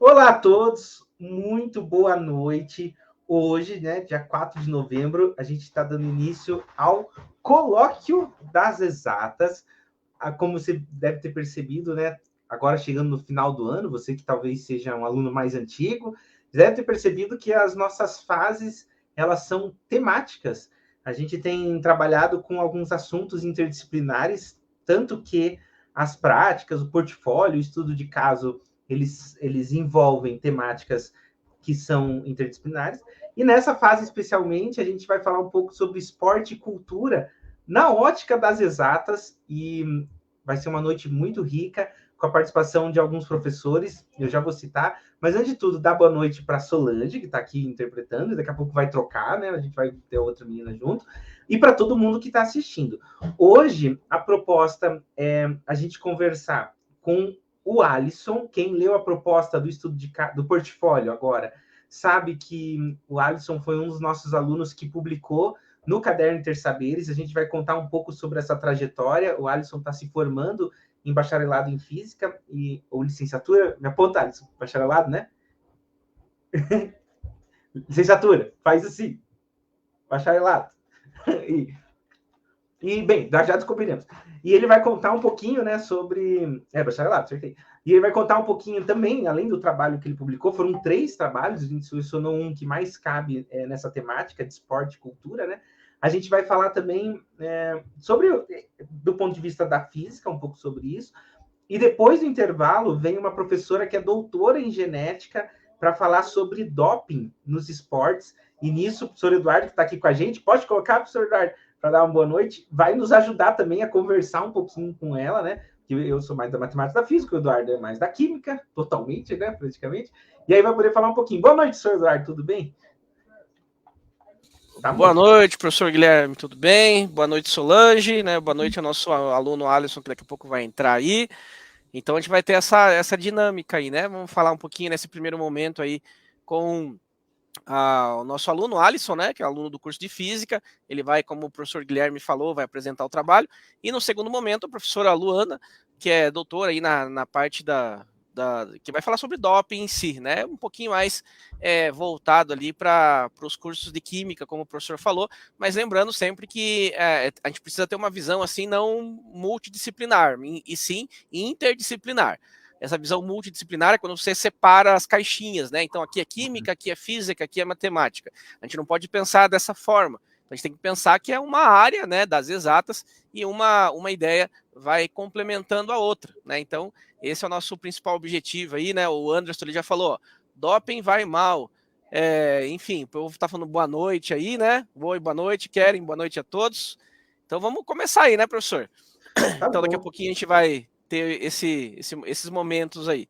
Olá a todos, muito boa noite. Hoje, né, dia 4 de novembro, a gente está dando início ao Colóquio das Exatas. Como você deve ter percebido, né, agora chegando no final do ano, você que talvez seja um aluno mais antigo, deve ter percebido que as nossas fases, elas são temáticas. A gente tem trabalhado com alguns assuntos interdisciplinares, tanto que as práticas, o portfólio, o estudo de caso, eles envolvem temáticas que são interdisciplinares. E nessa fase, especialmente, a gente vai falar um pouco sobre esporte e cultura na ótica das exatas, e vai ser uma noite muito rica, com a participação de alguns professores, eu já vou citar, mas antes de tudo, dá boa noite para Solange, que está aqui interpretando, e daqui a pouco vai trocar, né? A gente vai ter outra menina junto, e para todo mundo que está assistindo. Hoje, a proposta é a gente conversar com o Alisson. Quem leu a proposta do estudo do portfólio agora sabe que o Alisson foi um dos nossos alunos que publicou no Caderno Intersaberes. A gente vai contar um pouco sobre essa trajetória. O Alisson está se formando em bacharelado em física ou licenciatura. Me aponta, Alisson, bacharelado, né? Licenciatura, faz assim. Bacharelado. Bem, já descobriremos. E ele vai contar um pouquinho, né, sobre... bacharelado, acertei. E ele vai contar um pouquinho também, além do trabalho que ele publicou, foram 3 trabalhos, a gente selecionou um que mais cabe nessa temática de esporte e cultura, né? A gente vai falar também sobre, do ponto de vista da física, um pouco sobre isso. E depois do intervalo, vem uma professora que é doutora em genética para falar sobre doping nos esportes. E nisso, o professor Eduardo, que está aqui com a gente, pode colocar, professor Eduardo, para dar uma boa noite, vai nos ajudar também a conversar um pouquinho com ela, né? Eu sou mais da matemática da física, o Eduardo é mais da química, totalmente, né? Praticamente. E aí vai poder falar um pouquinho. Boa noite, professor Eduardo, tudo bem? Tá. Boa noite, professor Guilherme, tudo bem? Boa noite, Solange, né? Boa noite ao nosso aluno Alisson, que daqui a pouco vai entrar aí. Então a gente vai ter essa dinâmica aí, né? Vamos falar um pouquinho nesse primeiro momento aí com o nosso aluno Alisson, né? Que é aluno do curso de Física. Ele vai, como o professor Guilherme falou, vai apresentar o trabalho. E no segundo momento, a professora Luana, que é doutora aí na parte que vai falar sobre doping em si, né? Um pouquinho mais voltado ali para os cursos de química, como o professor falou, mas lembrando sempre que a gente precisa ter uma visão assim não multidisciplinar, e sim interdisciplinar. Essa visão multidisciplinar é quando você separa as caixinhas, né? Então aqui é química, aqui é física, aqui é matemática. A gente não pode pensar dessa forma. A gente tem que pensar que é uma área, né, das exatas, e uma ideia vai complementando a outra, né? Então, esse é o nosso principal objetivo aí, né? O Anderson ele já falou, ó, doping vai mal. Enfim, o povo tá falando boa noite aí, né? Boa noite, Keren, boa noite a todos. Então vamos começar aí, né, professor? Tá Então daqui a bom. pouquinho a gente vai ter esses momentos aí.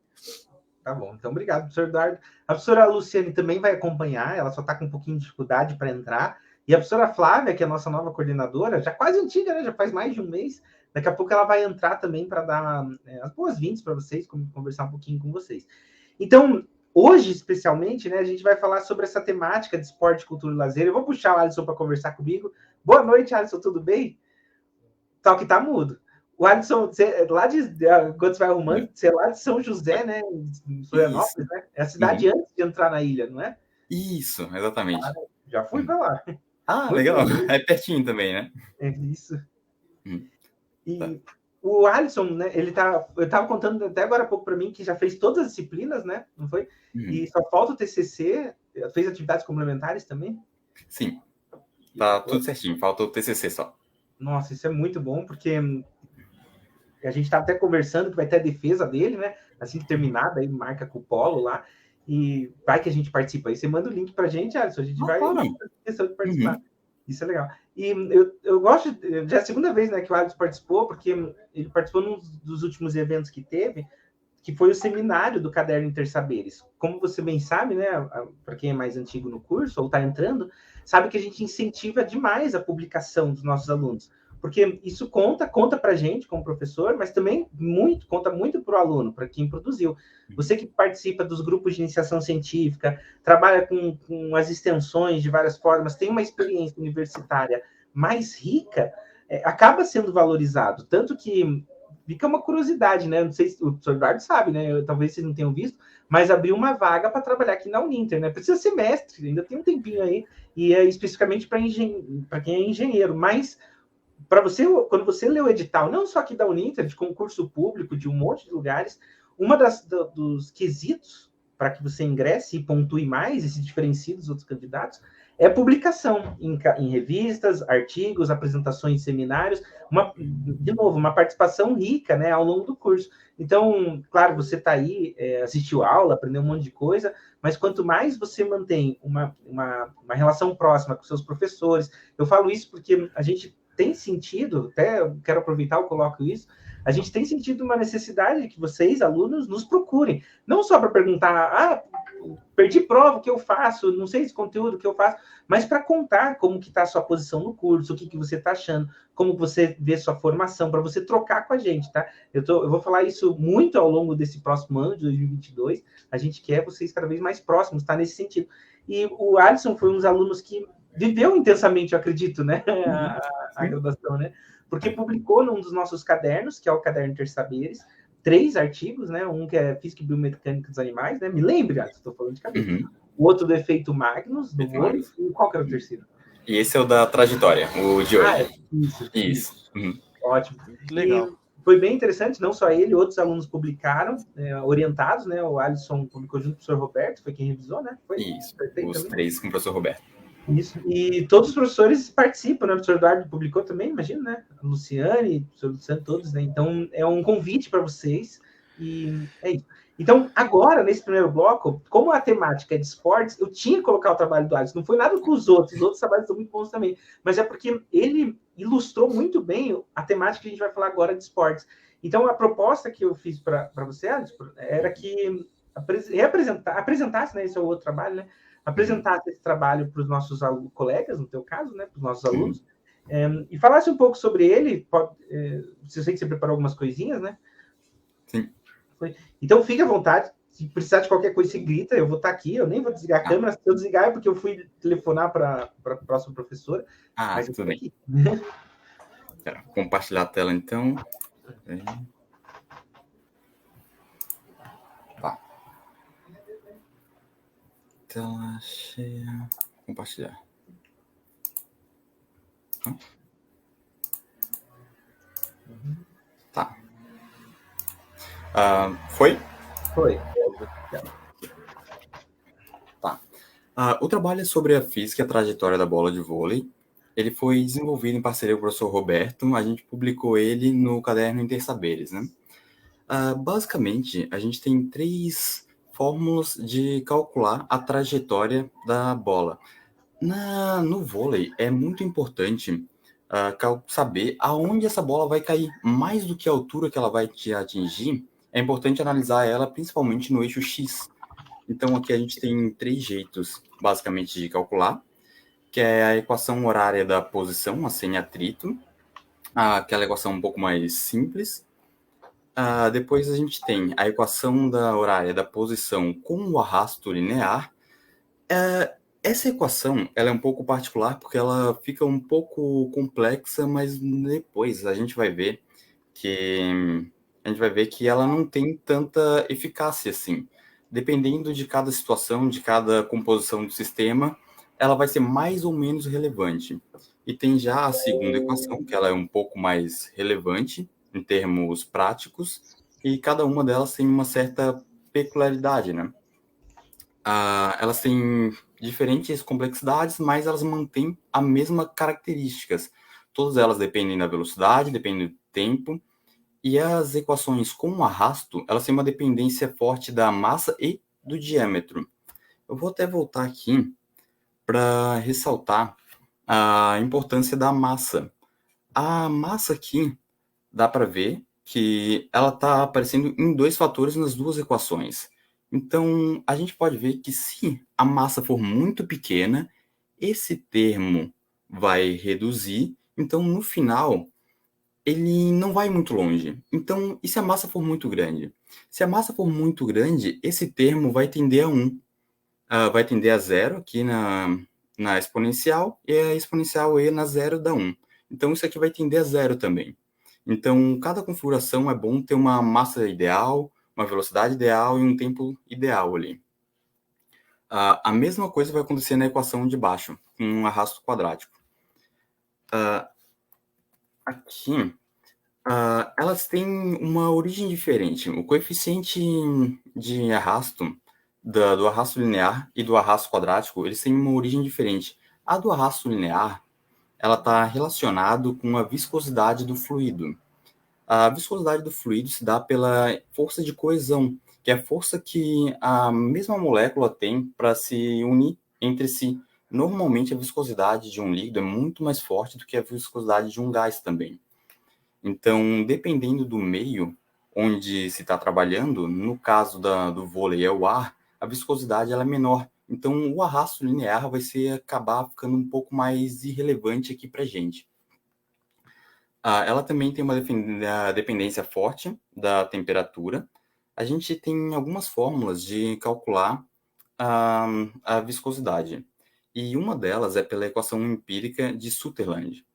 Tá bom, então obrigado, professor Eduardo. A professora Luciane também vai acompanhar, ela só está com um pouquinho de dificuldade para entrar. E a professora Flávia, que é a nossa nova coordenadora, já quase antiga, né? Já faz mais de um mês. Daqui a pouco ela vai entrar também para dar as boas-vindas para vocês, conversar um pouquinho com vocês. Então, hoje, especialmente, né, a gente vai falar sobre essa temática de esporte, cultura e lazer. Eu vou puxar o Alisson para conversar comigo. Boa noite, Alisson, tudo bem? Só que tá mudo. O Alisson, você, lá quando você vai arrumando, você é lá de São José, né? Em Florianópolis, né? É a cidade antes de entrar na ilha, não é? Isso, exatamente. Já fui para lá. Muito legal. Bom. É pertinho também, né? É isso. E Tá. o Alisson, né? Eu estava contando até agora há pouco para mim que já fez todas as disciplinas, né? Não foi? E só falta o TCC. Fez atividades complementares também? Sim. Tá tudo certinho. Falta o TCC só. Nossa, isso é muito bom, porque a gente estava até conversando que vai ter a defesa dele, né? Assim que terminar, daí marca com o Polo lá. E vai que a gente participa. Aí você manda o link pra gente, Alisson. A gente vai fazer questão de participar. Isso é legal. E eu gosto, já é a segunda vez, né, que o Alisson participou, porque ele participou num dos últimos eventos que teve, que foi o seminário do Caderno Intersaberes. Como você bem sabe, né, para quem é mais antigo no curso ou está entrando, sabe que a gente incentiva demais a publicação dos nossos alunos, porque isso conta para a gente como professor, mas também conta muito para o aluno, para quem produziu. Você que participa dos grupos de iniciação científica, trabalha com as extensões de várias formas, tem uma experiência universitária mais rica, acaba sendo valorizado. Tanto que fica uma curiosidade, né? Não sei se o professor Eduardo sabe, né? Talvez vocês não tenham visto, mas abriu uma vaga para trabalhar aqui na Uninter, né? Precisa ser mestre, ainda tem um tempinho aí, e é especificamente para quem é engenheiro, mas para você, quando você lê o edital, não só aqui da Uninter, de concurso público, de um monte de lugares, uma dos quesitos para que você ingresse e pontue mais e se diferencie dos outros candidatos é publicação em revistas, artigos, apresentações, seminários, de novo, uma participação rica, né, ao longo do curso. Então, claro, você está aí, assistiu aula, aprendeu um monte de coisa, mas quanto mais você mantém uma relação próxima com seus professores, eu falo isso porque a gente tem sentido, até eu quero aproveitar, eu coloco isso, a gente tem sentido uma necessidade de que vocês, alunos, nos procurem. Não só para perguntar, perdi prova, o que eu faço? Não sei esse conteúdo, o que eu faço? Mas para contar como que está a sua posição no curso, o que você está achando, como você vê sua formação, para você trocar com a gente, tá? Eu vou falar isso muito ao longo desse próximo ano, de 2022. A gente quer vocês cada vez mais próximos, tá? Nesse sentido. E o Alisson foi um dos alunos que viveu intensamente, eu acredito, né? A graduação, né? Porque publicou num dos nossos cadernos, que é o Caderno Intersaberes, 3 artigos, né? Um que é Física e Biomecânica dos Animais, né? Me lembre, já, estou falando de cabeça. O outro do efeito Magnus, do vôlei, e qual que era o terceiro? E esse é o da trajetória, o de hoje. Isso. Ótimo. Legal. E foi bem interessante, não só ele, outros alunos publicaram, orientados, né? O Alisson publicou junto com o professor Roberto, foi quem revisou, né? Foi isso, os 3 com o professor Roberto. Isso, e todos os professores participam, né? O professor Eduardo publicou também, imagina, né? A Luciane, o professor Luciano, todos, né? Então, é um convite para vocês, e é isso. Então, agora, nesse primeiro bloco, como a temática é de esportes, eu tinha que colocar o trabalho do Alisson, não foi nada com os outros trabalhos são muito bons também, mas é porque ele ilustrou muito bem a temática que a gente vai falar agora de esportes. Então, a proposta que eu fiz para você, Alisson, era que apresentasse, né? Esse é o outro trabalho, né? Apresentasse esse trabalho para os nossos colegas, no teu caso, né, para os nossos alunos, e falasse um pouco sobre ele. Eu sei que você preparou algumas coisinhas, né? Sim. Então, fique à vontade. Se precisar de qualquer coisa, você grita. Eu vou estar aqui. Eu nem vou desligar a câmera. Se eu desligar é porque eu fui telefonar para a próxima professora. Mas tudo bem. Aqui. Quero compartilhar a tela, então. Tá. Tela cheia. Compartilhar. Tá. Foi? Foi. Tá. O trabalho é sobre a física e a trajetória da bola de vôlei. Ele foi desenvolvido em parceria com o professor Roberto. A gente publicou ele no Caderno Intersaberes, né? Basicamente, a gente tem 3 fórmulas de calcular a trajetória da bola. No vôlei, é muito importante saber aonde essa bola vai cair. Mais do que a altura que ela vai te atingir, é importante analisar ela principalmente no eixo X. Então, aqui a gente tem 3 jeitos, basicamente, de calcular, que é a equação horária da posição, a sem atrito, aquela equação um pouco mais simples. Depois a gente tem a equação da horária da posição com o arrasto linear. Essa equação ela é um pouco particular porque ela fica um pouco complexa, mas depois a gente vai ver que ela não tem tanta eficácia assim. Dependendo de cada situação, de cada composição do sistema, ela vai ser mais ou menos relevante. E tem já a segunda equação, que ela é um pouco mais relevante em termos práticos, e cada uma delas tem uma certa peculiaridade, né? Elas têm diferentes complexidades, mas elas mantêm as mesmas características. Todas elas dependem da velocidade, dependem do tempo, e as equações com arrasto, elas têm uma dependência forte da massa e do diâmetro. Eu vou até voltar aqui para ressaltar a importância da massa. A massa aqui, dá para ver que ela está aparecendo em 2 fatores nas 2 equações. Então, a gente pode ver que se a massa for muito pequena, esse termo vai reduzir. Então, no final, ele não vai muito longe. Então, e se a massa for muito grande? Se a massa for muito grande, esse termo vai tender a 1. Vai tender a 0 aqui na exponencial, e a exponencial e na 0 dá 1. Então, isso aqui vai tender a 0 também. Então, cada configuração é bom ter uma massa ideal, uma velocidade ideal e um tempo ideal ali. A mesma coisa vai acontecer na equação de baixo, com um arrasto quadrático. Aqui, elas têm uma origem diferente. O coeficiente de arrasto do arrasto linear e do arrasto quadrático, eles têm uma origem diferente. A do arrasto linear, ela está relacionada com a viscosidade do fluido. A viscosidade do fluido se dá pela força de coesão, que é a força que a mesma molécula tem para se unir entre si. Normalmente, a viscosidade de um líquido é muito mais forte do que a viscosidade de um gás também. Então, dependendo do meio onde se está trabalhando, no caso do vôlei é o ar, a viscosidade ela é menor. Então, o arrasto linear vai acabar ficando um pouco mais irrelevante aqui para a gente. Ela também tem uma dependência forte da temperatura. A gente tem algumas fórmulas de calcular a viscosidade. E uma delas é pela equação empírica de Sutherland.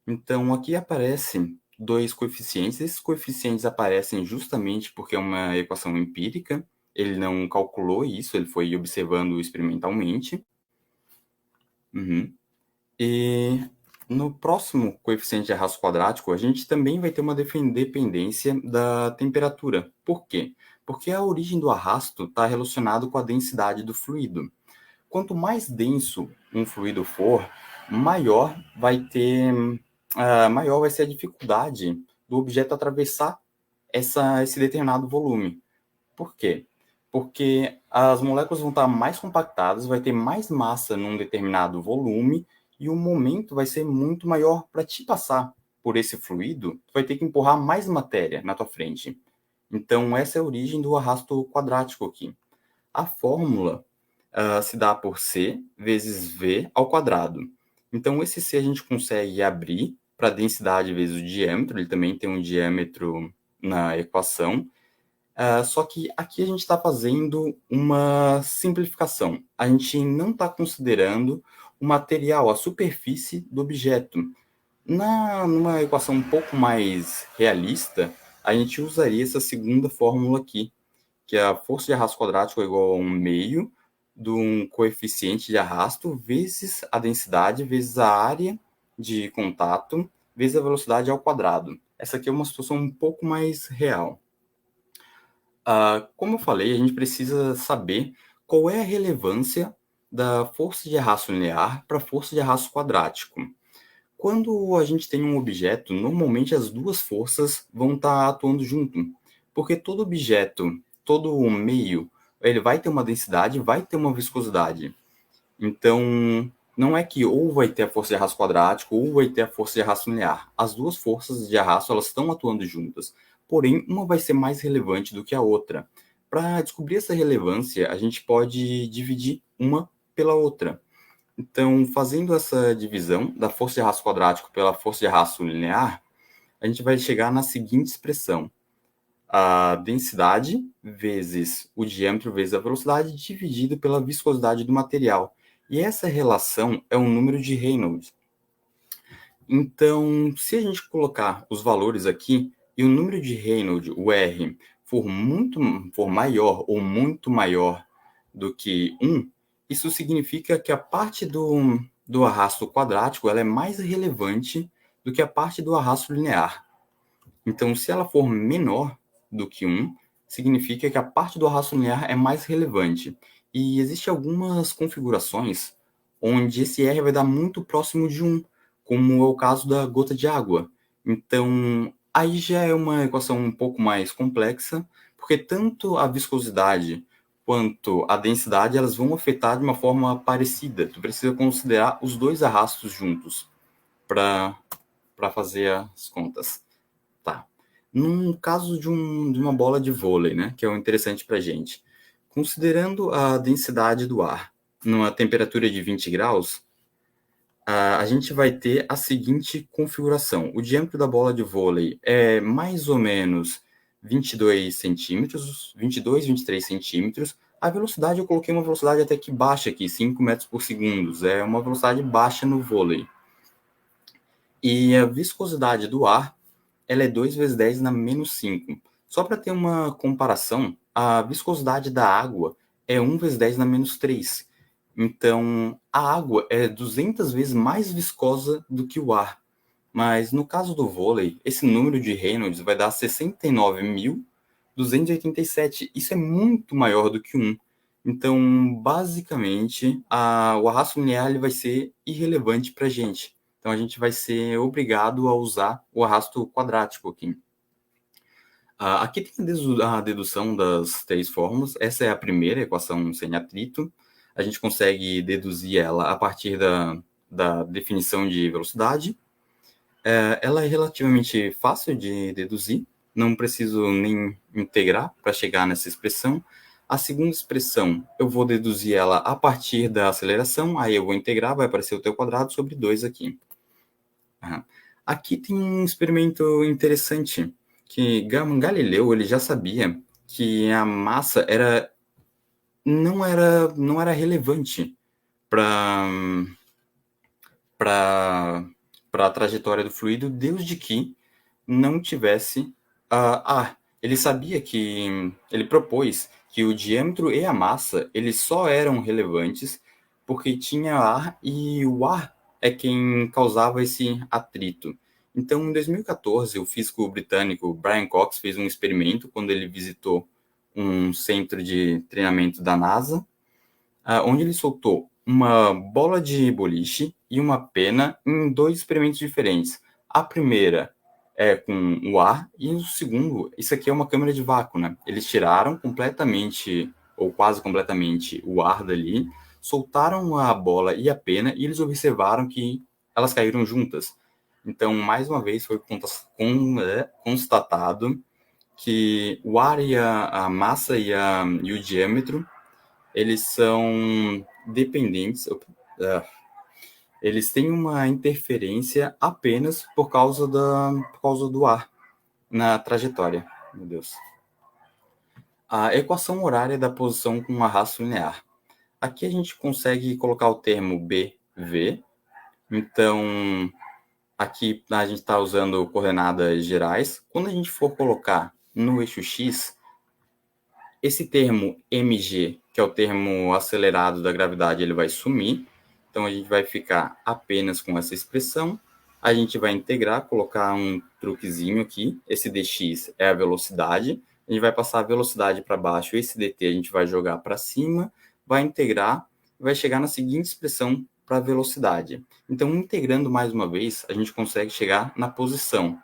Então, aqui aparecem dois coeficientes. Esses coeficientes aparecem justamente porque é uma equação empírica. Ele não calculou isso, ele foi observando experimentalmente. E no próximo coeficiente de arrasto quadrático, a gente também vai ter uma dependência da temperatura. Por quê? Porque a origem do arrasto está relacionado com a densidade do fluido. Quanto mais denso um fluido for, maior vai ser a dificuldade do objeto atravessar esse determinado volume. Por quê? Porque as moléculas vão estar mais compactadas, vai ter mais massa num determinado volume e o momento vai ser muito maior para te passar por esse fluido, tu vai ter que empurrar mais matéria na tua frente. Então, essa é a origem do arrasto quadrático aqui. A fórmula se dá por C vezes V ao quadrado. Então, esse C a gente consegue abrir para a densidade vezes o diâmetro, ele também tem um diâmetro na equação. Só que aqui a gente está fazendo uma simplificação. A gente não está considerando o material, a superfície do objeto. Numa equação um pouco mais realista, a gente usaria essa segunda fórmula aqui, que é a força de arrasto quadrático é igual a 1 meio de um coeficiente de arrasto vezes a densidade vezes a área de contato vezes a velocidade ao quadrado. Essa aqui é uma situação um pouco mais real. Como eu falei, a gente precisa saber qual é a relevância da força de arrasto linear para a força de arrasto quadrático. Quando a gente tem um objeto, normalmente as duas forças vão estar atuando junto, porque todo objeto, todo meio, ele vai ter uma densidade, vai ter uma viscosidade. Então, não é que ou vai ter a força de arrasto quadrático ou vai ter a força de arrasto linear. As duas forças de arrasto, elas estão atuando juntas. Porém, uma vai ser mais relevante do que a outra. Para descobrir essa relevância, a gente pode dividir uma pela outra. Então, fazendo essa divisão da força de arrasto quadrático pela força de arrasto linear, a gente vai chegar na seguinte expressão. A densidade vezes o diâmetro vezes a velocidade dividido pela viscosidade do material. E essa relação é um número de Reynolds. Então, se a gente colocar os valores aqui, e o número de Reynolds, o R, for maior ou muito maior do que 1, isso significa que a parte do arrasto quadrático ela é mais relevante do que a parte do arrasto linear. Então, se ela for menor do que 1, significa que a parte do arrasto linear é mais relevante. E existem algumas configurações onde esse R vai dar muito próximo de 1, como é o caso da gota de água. Então, aí já é uma equação um pouco mais complexa, porque tanto a viscosidade quanto a densidade, elas vão afetar de uma forma parecida. Tu precisa considerar os dois arrastos juntos para fazer as contas. Tá. Num caso de uma bola de vôlei, né, que é o interessante para a gente, considerando a densidade do ar numa temperatura de 20 graus, a gente vai ter a seguinte configuração. O diâmetro da bola de vôlei é mais ou menos 22 centímetros, 22, 23 centímetros. A velocidade, eu coloquei uma velocidade até que baixa aqui, 5 metros por segundo. É uma velocidade baixa no vôlei. E a viscosidade do ar ela é 2 vezes 10 na menos 5. Só para ter uma comparação, a viscosidade da água é 1 vezes 10 na menos 3. Então, a água é 200 vezes mais viscosa do que o ar. Mas no caso do vôlei, esse número de Reynolds vai dar 69.287. Isso é muito maior do que 1. Então, basicamente, o arrasto linear ele vai ser irrelevante para a gente. Então, a gente vai ser obrigado a usar o arrasto quadrático aqui. Aqui tem a dedução das 3 fórmulas. Essa é a primeira equação sem atrito. A gente consegue deduzir ela a partir da definição de velocidade. Ela é relativamente fácil de deduzir. Não preciso nem integrar para chegar nessa expressão. A segunda expressão, eu vou deduzir ela a partir da aceleração. Aí eu vou integrar, vai aparecer o T quadrado sobre 2 aqui. Aqui tem um experimento interessante, que Galileu ele já sabia que a massa não era relevante para a trajetória do fluido, desde que não tivesse ar. Ele sabia ele propôs que o diâmetro e a massa eles só eram relevantes porque tinha ar e o ar é quem causava esse atrito. Então, em 2014, o físico britânico Brian Cox fez um experimento quando ele visitou um centro de treinamento da NASA, onde ele soltou uma bola de boliche e uma pena em 2 experimentos diferentes. A primeira é com o ar e o segundo, isso aqui é uma câmara de vácuo, né? Eles tiraram completamente, ou quase completamente, o ar dali, soltaram a bola e a pena e eles observaram que elas caíram juntas. Então, mais uma vez, foi constatado que o ar e a massa e o diâmetro eles são dependentes, eles têm uma interferência apenas por causa do ar na trajetória. Meu Deus. A equação horária da posição com arrasto linear. Aqui a gente consegue colocar o termo BV. Então, aqui a gente está usando coordenadas gerais. Quando a gente for colocar no eixo X, esse termo mg, que é o termo acelerado da gravidade, ele vai sumir. Então, a gente vai ficar apenas com essa expressão. A gente vai integrar, colocar um truquezinho aqui. Esse dx é a velocidade. A gente vai passar a velocidade para baixo. Esse dt a gente vai jogar para cima. Vai integrar e vai chegar na seguinte expressão para a velocidade. Então, integrando mais uma vez, a gente consegue chegar na posição.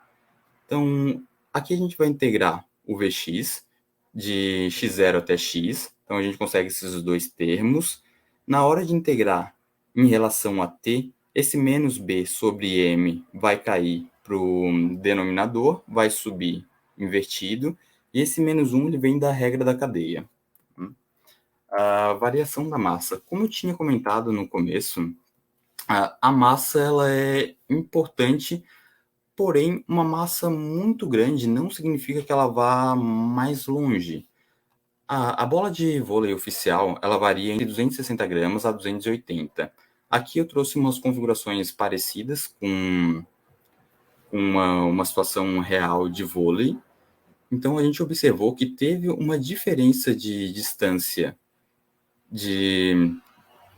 Então, aqui a gente vai integrar o Vx de x0 até x. Então, a gente consegue esses 2 termos. Na hora de integrar em relação a t, esse menos b sobre m vai cair para o denominador, vai subir invertido. E esse menos 1 ele vem da regra da cadeia. A variação da massa. Como eu tinha comentado no começo, a massa ela é importante. Porém, uma massa muito grande não significa que ela vá mais longe. A bola de vôlei oficial, ela varia entre 260 gramas a 280. Aqui eu trouxe umas configurações parecidas com uma situação real de vôlei. Então, a gente observou que teve uma diferença de distância de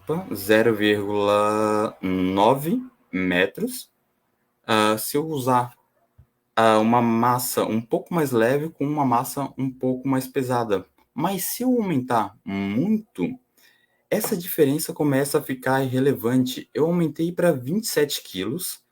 0,9 metros. Se eu usar uma massa um pouco mais leve com uma massa um pouco mais pesada. Mas se eu aumentar muito, essa diferença começa a ficar irrelevante. Eu aumentei para 27 quilos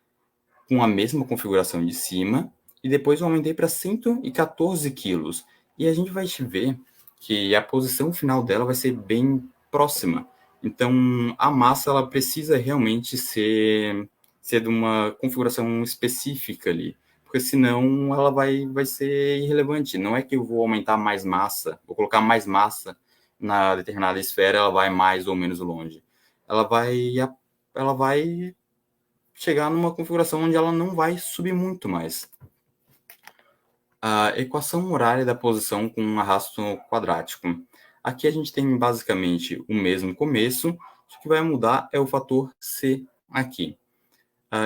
com a mesma configuração de cima e depois eu aumentei para 114 quilos. E a gente vai ver que a posição final dela vai ser bem próxima. Então, a massa ela precisa realmente ser de uma configuração específica ali, porque senão ela vai ser irrelevante. Não é que eu vou aumentar mais massa, vou colocar mais massa na determinada esfera, ela vai mais ou menos longe. Ela vai chegar numa configuração onde ela não vai subir muito mais. A equação horária da posição com um arrasto quadrático. Aqui a gente tem basicamente o mesmo começo, o que vai mudar é o fator C aqui.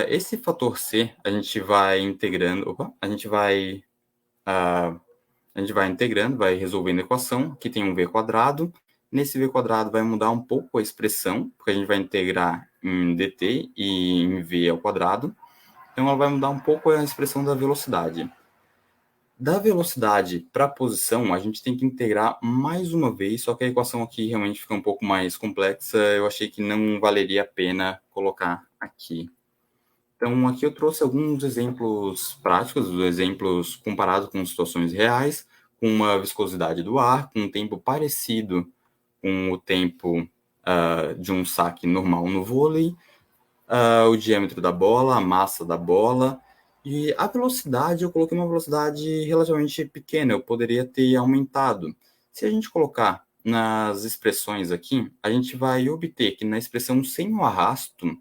Esse fator C, a gente vai integrando, a gente vai integrando, vai resolvendo a equação, que tem um v quadrado. Nesse v quadrado vai mudar um pouco a expressão, porque a gente vai integrar em dt e em v ao quadrado. Então, ela vai mudar um pouco a expressão da velocidade. Da velocidade para a posição, a gente tem que integrar mais uma vez, só que a equação aqui realmente fica um pouco mais complexa. Eu achei que não valeria a pena colocar aqui. Então, aqui eu trouxe alguns exemplos práticos, exemplos comparados com situações reais, com uma viscosidade do ar, com um tempo parecido com o tempo de um saque normal no vôlei, o diâmetro da bola, a massa da bola, e a velocidade, eu coloquei uma velocidade relativamente pequena, eu poderia ter aumentado. Se a gente colocar nas expressões aqui, a gente vai obter que na expressão sem o arrasto,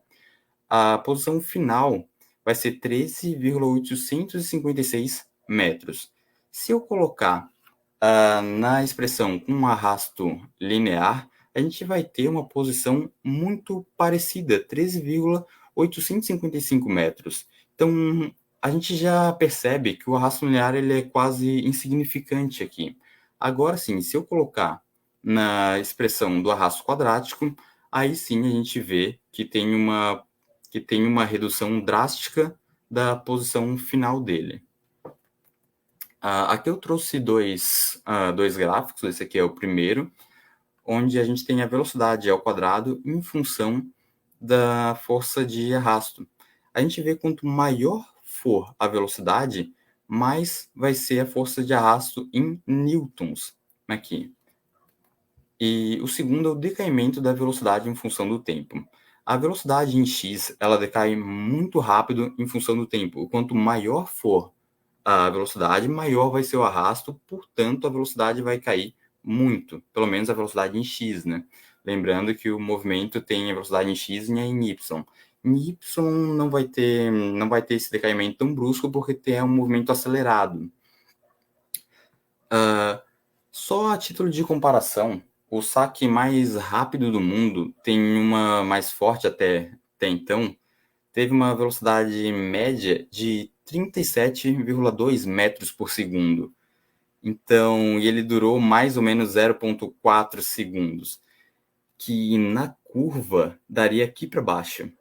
a posição final vai ser 13,856 metros. Se eu colocar na expressão com um arrasto linear, a gente vai ter uma posição muito parecida, 13,855 metros. Então, a gente já percebe que o arrasto linear ele é quase insignificante aqui. Agora sim, se eu colocar na expressão do arrasto quadrático, aí sim a gente vê que tem uma redução drástica da posição final dele. Aqui eu trouxe dois gráficos, esse aqui é o primeiro, onde a gente tem a velocidade ao quadrado em função da força de arrasto. A gente vê quanto maior for a velocidade, mais vai ser a força de arrasto em newtons aqui. E o segundo é o decaimento da velocidade em função do tempo. A velocidade em x, ela decai muito rápido em função do tempo. Quanto maior for a velocidade, maior vai ser o arrasto, portanto, a velocidade vai cair muito, pelo menos a velocidade em x, né? Lembrando que o movimento tem a velocidade em x e em y. Em y não vai ter esse decaimento tão brusco, porque tem um movimento acelerado. Só a título de comparação, o saque mais rápido do mundo tem uma mais forte até então, teve uma velocidade média de 37,2 metros por segundo. Então, ele durou mais ou menos 0,4 segundos, que na curva daria aqui para baixo.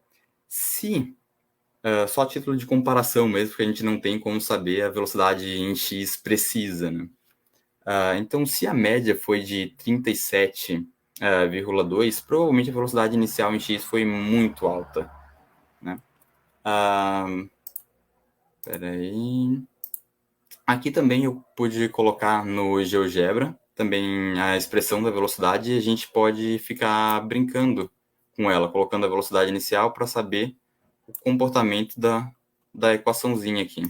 Só a título de comparação mesmo, porque a gente não tem como saber a velocidade em x precisa, né? Então, se a média foi de 37,2, provavelmente a velocidade inicial em x foi muito alta, né? Peraí. Aqui também eu pude colocar no GeoGebra também a expressão da velocidade e a gente pode ficar brincando com ela, colocando a velocidade inicial para saber o comportamento da equaçãozinha aqui.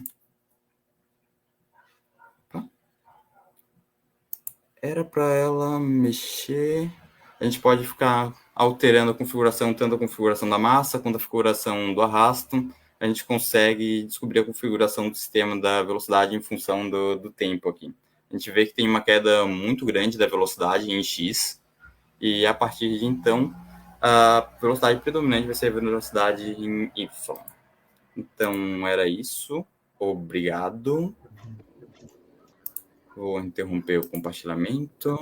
Era para ela mexer. A gente pode ficar alterando a configuração, tanto a configuração da massa quanto a configuração do arrasto. A gente consegue descobrir a configuração do sistema da velocidade em função do tempo aqui. A gente vê que tem uma queda muito grande da velocidade em x, e a partir de então, a velocidade predominante vai ser a velocidade em y. Então, era isso. Obrigado. Vou interromper o compartilhamento.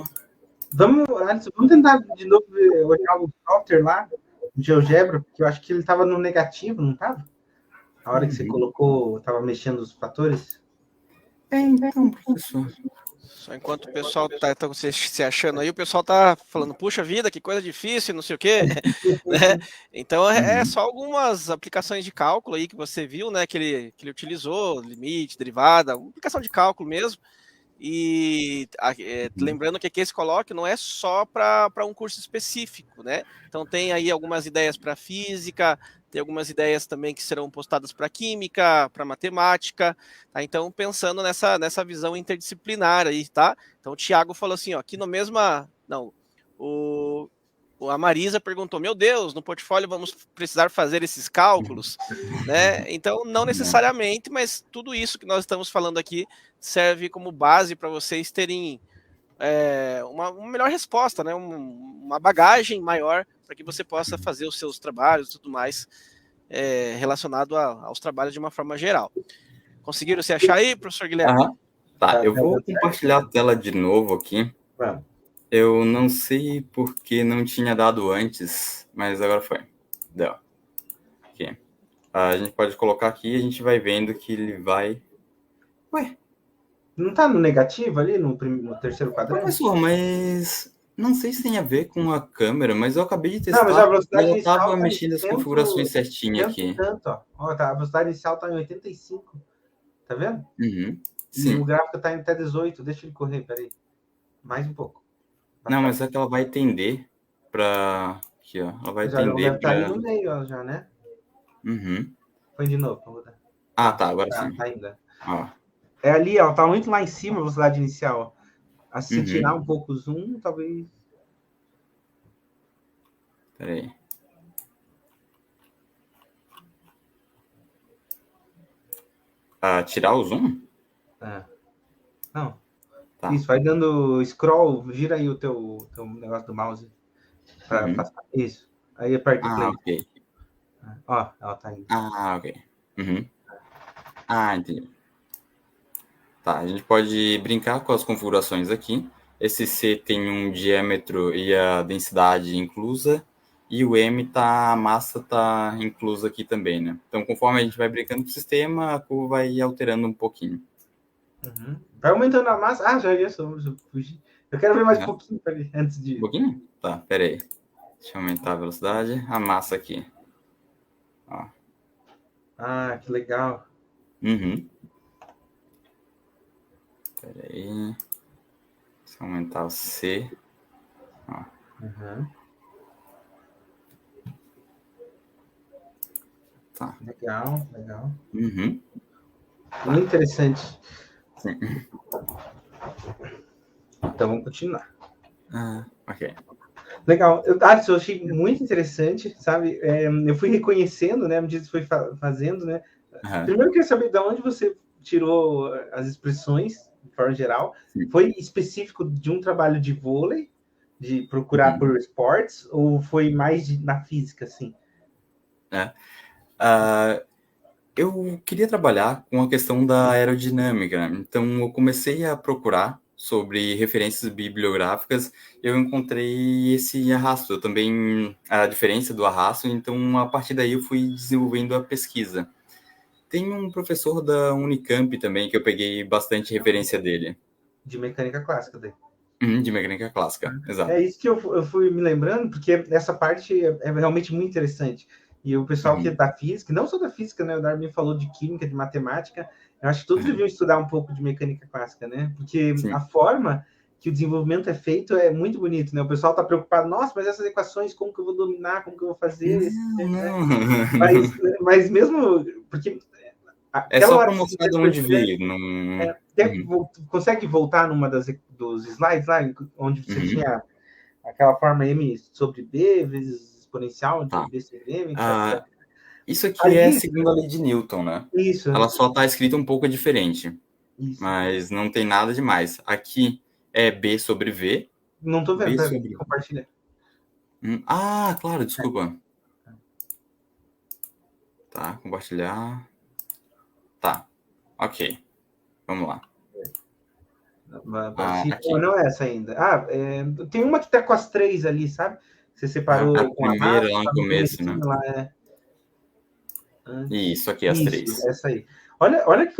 Vamos tentar de novo olhar o software lá, o GeoGebra, porque eu acho que ele estava no negativo, não estava? A hora que você colocou, estava mexendo os fatores? Então, professor. Só enquanto o pessoal tá se achando aí, o pessoal tá falando, puxa vida, que coisa difícil, não sei o quê. Né? Então é só algumas aplicações de cálculo aí que você viu, né? Que ele utilizou, limite, derivada, uma aplicação de cálculo mesmo. E lembrando que aqui esse colóquio não é só para um curso específico, né? Então tem aí algumas ideias para física, tem algumas ideias também que serão postadas para química, para matemática, tá? Então pensando nessa visão interdisciplinar aí, tá? Então o Thiago falou assim, ó, aqui no mesma, não, a Marisa perguntou, meu Deus, no portfólio vamos precisar fazer esses cálculos, né? Então, não necessariamente, mas tudo isso que nós estamos falando aqui serve como base para vocês terem uma melhor resposta, né? Uma bagagem maior para que você possa fazer os seus trabalhos e tudo mais relacionado aos trabalhos de uma forma geral. Conseguiram se achar aí, professor Guilherme? Aham. Tá, eu vou compartilhar a tela de novo aqui. Vamos. Eu não sei porque não tinha dado antes, mas agora foi. Deu. Aqui. A gente pode colocar aqui e a gente vai vendo que ele vai... Ué, Não tá no negativo ali, no terceiro quadrante? professor, mas não sei se tem a ver com a câmera, mas eu acabei de Não, mas a testar velocidade e ela inicial estava tá em mexendo as configurações certinho aqui. Tanto, ó. Ó, tá, a velocidade inicial tá em 85. Tá vendo? Uhum. E Sim. o gráfico tá em até 18. Deixa ele correr, peraí. Mais um pouco. Não, mas é que ela vai tender para... Aqui, ó. Ela vai Já deve tender estar ali para... no meio, ó, já, né? Uhum. Põe de novo. Vou dar. Ah, tá, agora Tá, sim. tá ainda. Ó. É ali, ó. Tá muito lá em cima a velocidade inicial. Ó. Se Uhum. tirar um pouco o zoom, talvez... Peraí. Tirar o zoom? Não. Tá. Isso, vai dando scroll, gira aí o teu negócio do mouse. Pra passar. Isso. Aí aperta o play. Ok. Ó, ela tá indo. Ok. Uhum. Entendi. Tá, a gente pode brincar com as configurações aqui. Esse C tem um diâmetro e a densidade inclusa, e o M a massa tá inclusa aqui também, né? Então, conforme a gente vai brincando com o sistema, a curva vai alterando um pouquinho. Uhum. Vai aumentando a massa. Já ia fugir. Eu quero ver mais um pouquinho ali, antes de... Um pouquinho? Tá, peraí. Deixa eu aumentar a velocidade. A massa aqui. Ó. Que legal. Uhum. Peraí. Deixa eu aumentar o C. Ó. Uhum. Tá. Legal. Uhum. Muito interessante. Sim. Então, vamos continuar. Ok. Legal. Eu achei muito interessante, sabe? Eu fui reconhecendo, né? À medida que foi fazendo, né? Primeiro, eu queria saber de onde você tirou as expressões, de forma geral. Sim. Foi específico de um trabalho de vôlei, de procurar por esportes, ou foi mais na física, assim? Eu queria trabalhar com a questão da aerodinâmica, então eu comecei a procurar sobre referências bibliográficas, eu encontrei esse arrasto, também a diferença do arrasto, então a partir daí eu fui desenvolvendo a pesquisa. Tem um professor da Unicamp também, que eu peguei bastante referência dele. De mecânica clássica, daí. De mecânica clássica, exato. É isso que eu fui me lembrando, porque essa parte é realmente muito interessante. E o pessoal que é da física, não só da física, né? O Darwin falou de química, de matemática. Eu acho que todos deviam estudar um pouco de mecânica clássica, né? Porque a forma que o desenvolvimento é feito é muito bonito, né? O pessoal está preocupado, nossa, mas essas equações, como que eu vou dominar, como que eu vou fazer? Não. Mas mesmo, porque... É só para mostrar de onde veio. Consegue voltar numa dos slides lá, onde você tinha aquela forma M sobre B vezes exponencial de B sobre M? Isso aqui é a segunda lei de Newton, né? Isso. Ela só está escrita um pouco diferente. Isso. Mas não tem nada demais. Aqui é B sobre V. Não estou vendo, sobre... compartilha. Claro, desculpa. Tá, compartilhar. Tá, ok. Vamos lá. Não é essa ainda. Tem uma que tá com as 3 ali, sabe? Você separou a primeira lá no começo, né? Lá, Isso, aqui, as 3. Essa aí. Olha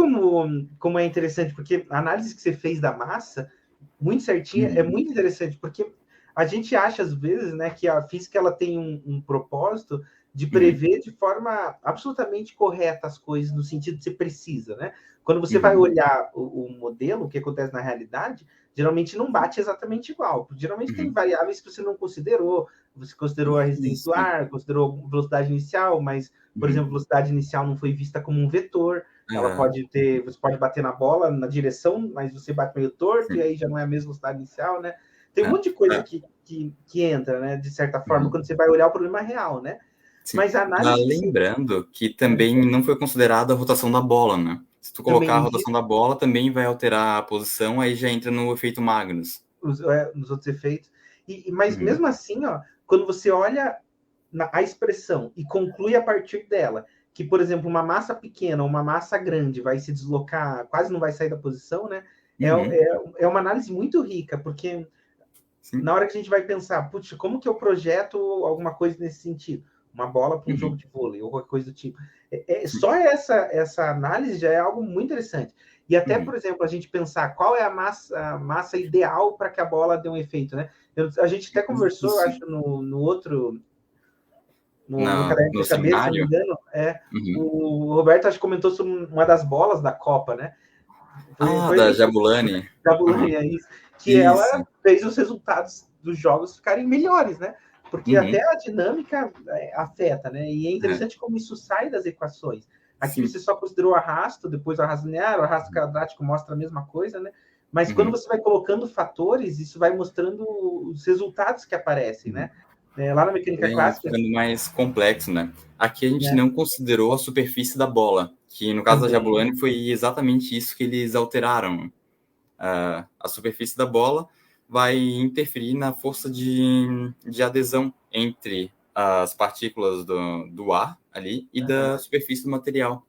como é interessante, porque a análise que você fez da massa, muito certinha, é muito interessante, porque a gente acha, às vezes, né, que a física ela tem um propósito de prever de forma absolutamente correta as coisas, no sentido de ser precisa, né? Quando você vai olhar o modelo, o que acontece na realidade, geralmente não bate exatamente igual. Geralmente tem variáveis que você não considerou. Você considerou a resistência do ar, considerou velocidade inicial, mas, por exemplo, velocidade inicial não foi vista como um vetor. Ela pode ter... Você pode bater na bola na direção, mas você bate meio torto, e aí já não é a mesma velocidade inicial, né? Tem um monte de coisa que entra, né? De certa forma, quando você vai olhar o problema real, né? Sim. Mas a análise... Lembrando que também não foi considerada a rotação da bola, né? Se tu colocar a rotação da bola, também vai alterar a posição, aí já entra no efeito Magnus. Nos outros efeitos. Mas mesmo assim, ó, quando você olha a expressão e conclui a partir dela, que, por exemplo, uma massa pequena ou uma massa grande vai se deslocar, quase não vai sair da posição, né? É uma análise muito rica, porque na hora que a gente vai pensar, putz, como que eu projeto alguma coisa nesse sentido? Uma bola para um jogo de vôlei ou qualquer coisa do tipo. Só essa análise já é algo muito interessante. E até, por exemplo, a gente pensar qual é a massa ideal para que a bola dê um efeito, né? A gente até conversou, acho, no outro... No caderno de cabeça, se não me engano, o Roberto acho que comentou sobre uma das bolas da Copa, né? Foi da Jabulani. Jabulani, é isso. Que ela fez os resultados dos jogos ficarem melhores, né? Porque até a dinâmica afeta, né? E é interessante como isso sai das equações. Aqui você só considerou o arrasto, depois o arrasto linear, o arrasto quadrático mostra a mesma coisa, né? Mas quando você vai colocando fatores, isso vai mostrando os resultados que aparecem, né? Lá na mecânica clássica... ficando mais complexo, né? Aqui a gente não considerou a superfície da bola, que no caso da Jabulani foi exatamente isso que eles alteraram. A superfície da bola vai interferir na força de adesão entre as partículas do ar ali e da superfície do material.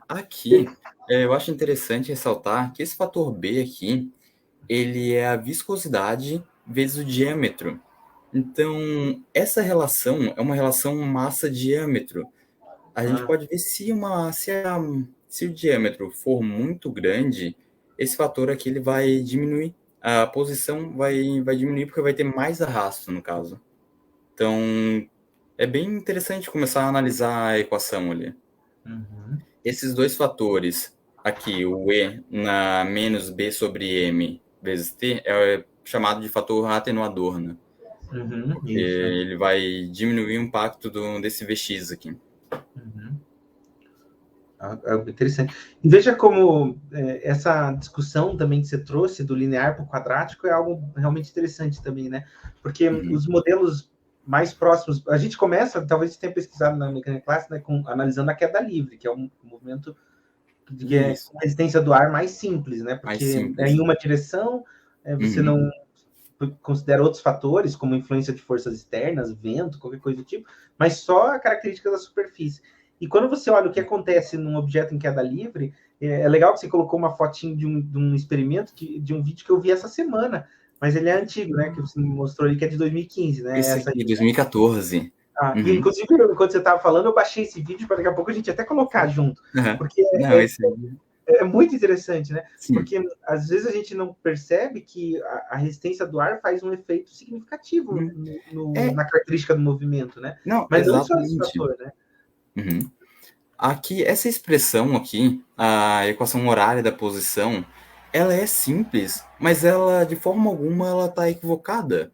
Aqui, eu acho interessante ressaltar que esse fator B aqui, ele é a viscosidade vezes o diâmetro. Então, essa relação é uma relação massa-diâmetro. A gente pode ver se o diâmetro for muito grande, esse fator aqui ele vai diminuir. A posição vai diminuir porque vai ter mais arrasto, no caso. Então, é bem interessante começar a analisar a equação ali. Esses dois fatores, aqui, o E na menos B sobre M vezes T, é chamado de fator atenuador, né? Porque ele vai diminuir o impacto desse Vx aqui. Interessante. E veja como essa discussão também que você trouxe do linear para o quadrático é algo realmente interessante também, né? Porque os modelos mais próximos... A gente começa, talvez você tenha pesquisado na mecânica clássica, né, analisando a queda livre, que é um movimento que é a resistência do ar mais simples, né? Porque é em uma direção, você não considera outros fatores, como influência de forças externas, vento, qualquer coisa do tipo, mas só a característica da superfície. E quando você olha o que acontece num objeto em queda livre, é legal que você colocou uma fotinho de um experimento, de um vídeo que eu vi essa semana, mas ele é antigo, né? Que você me mostrou ali, que é de 2015, né? Esse aqui, 2014. E, inclusive, enquanto você estava falando, eu baixei esse vídeo para daqui a pouco a gente até colocar junto. Porque é muito interessante, né? Porque às vezes a gente não percebe que a resistência do ar faz um efeito significativo na característica do movimento, né? Mas não só esse fator, né? Aqui, essa expressão aqui, a equação horária da posição, ela é simples, mas ela, de forma alguma, ela está equivocada.